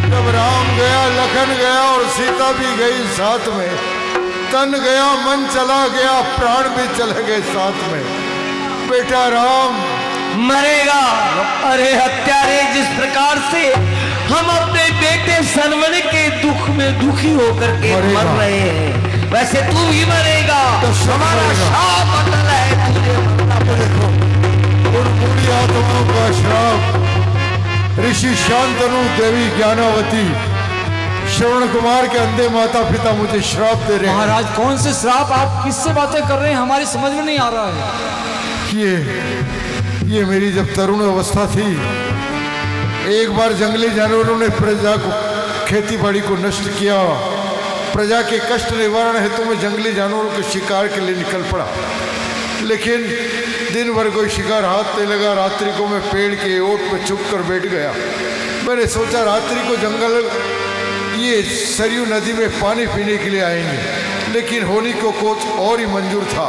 Speaker 4: जब राम गया, लखन गया और सीता भी गई साथ में। तन गया, मन चला गया, प्राण भी चले गए साथ में। बेटा राम
Speaker 6: मरेगा। अरे हत्यारे, जिस प्रकार से हम अपने बेटे सरवण के दुख में दुखी होकर के मर रहे हैं, वैसे तू भी मरेगा। तो हमारा श्राप बदल है, तुझे मरना पड़ेगा।
Speaker 4: उन बूढ़ी आत्माओं का श्राप ऋषि शांतनु, देवी ज्ञानावती, श्रवण कुमार के अंधे माता पिता मुझे श्राप दे रहे हैं।
Speaker 7: महाराज कौन से श्राप? आप किससे बातें कर रहे हैं? हमारी समझ में नहीं आ रहा है।
Speaker 4: ये मेरी जब तरुण अवस्था थी, एक बार जंगली जानवरों ने प्रजा को, खेती बाड़ी को नष्ट किया। प्रजा के कष्ट निवारण हेतु मैं जंगली जानवरों के शिकार के लिए निकल पड़ा, लेकिन दिन भर कोई शिकार हाथ नहीं लगा। रात्रि को मैं पेड़ के ओट पर छुप कर बैठ गया। मैंने सोचा रात्रि को जंगल ये सरयू नदी में पानी पीने के लिए आएंगे, लेकिन होली को कुछ और ही मंजूर था।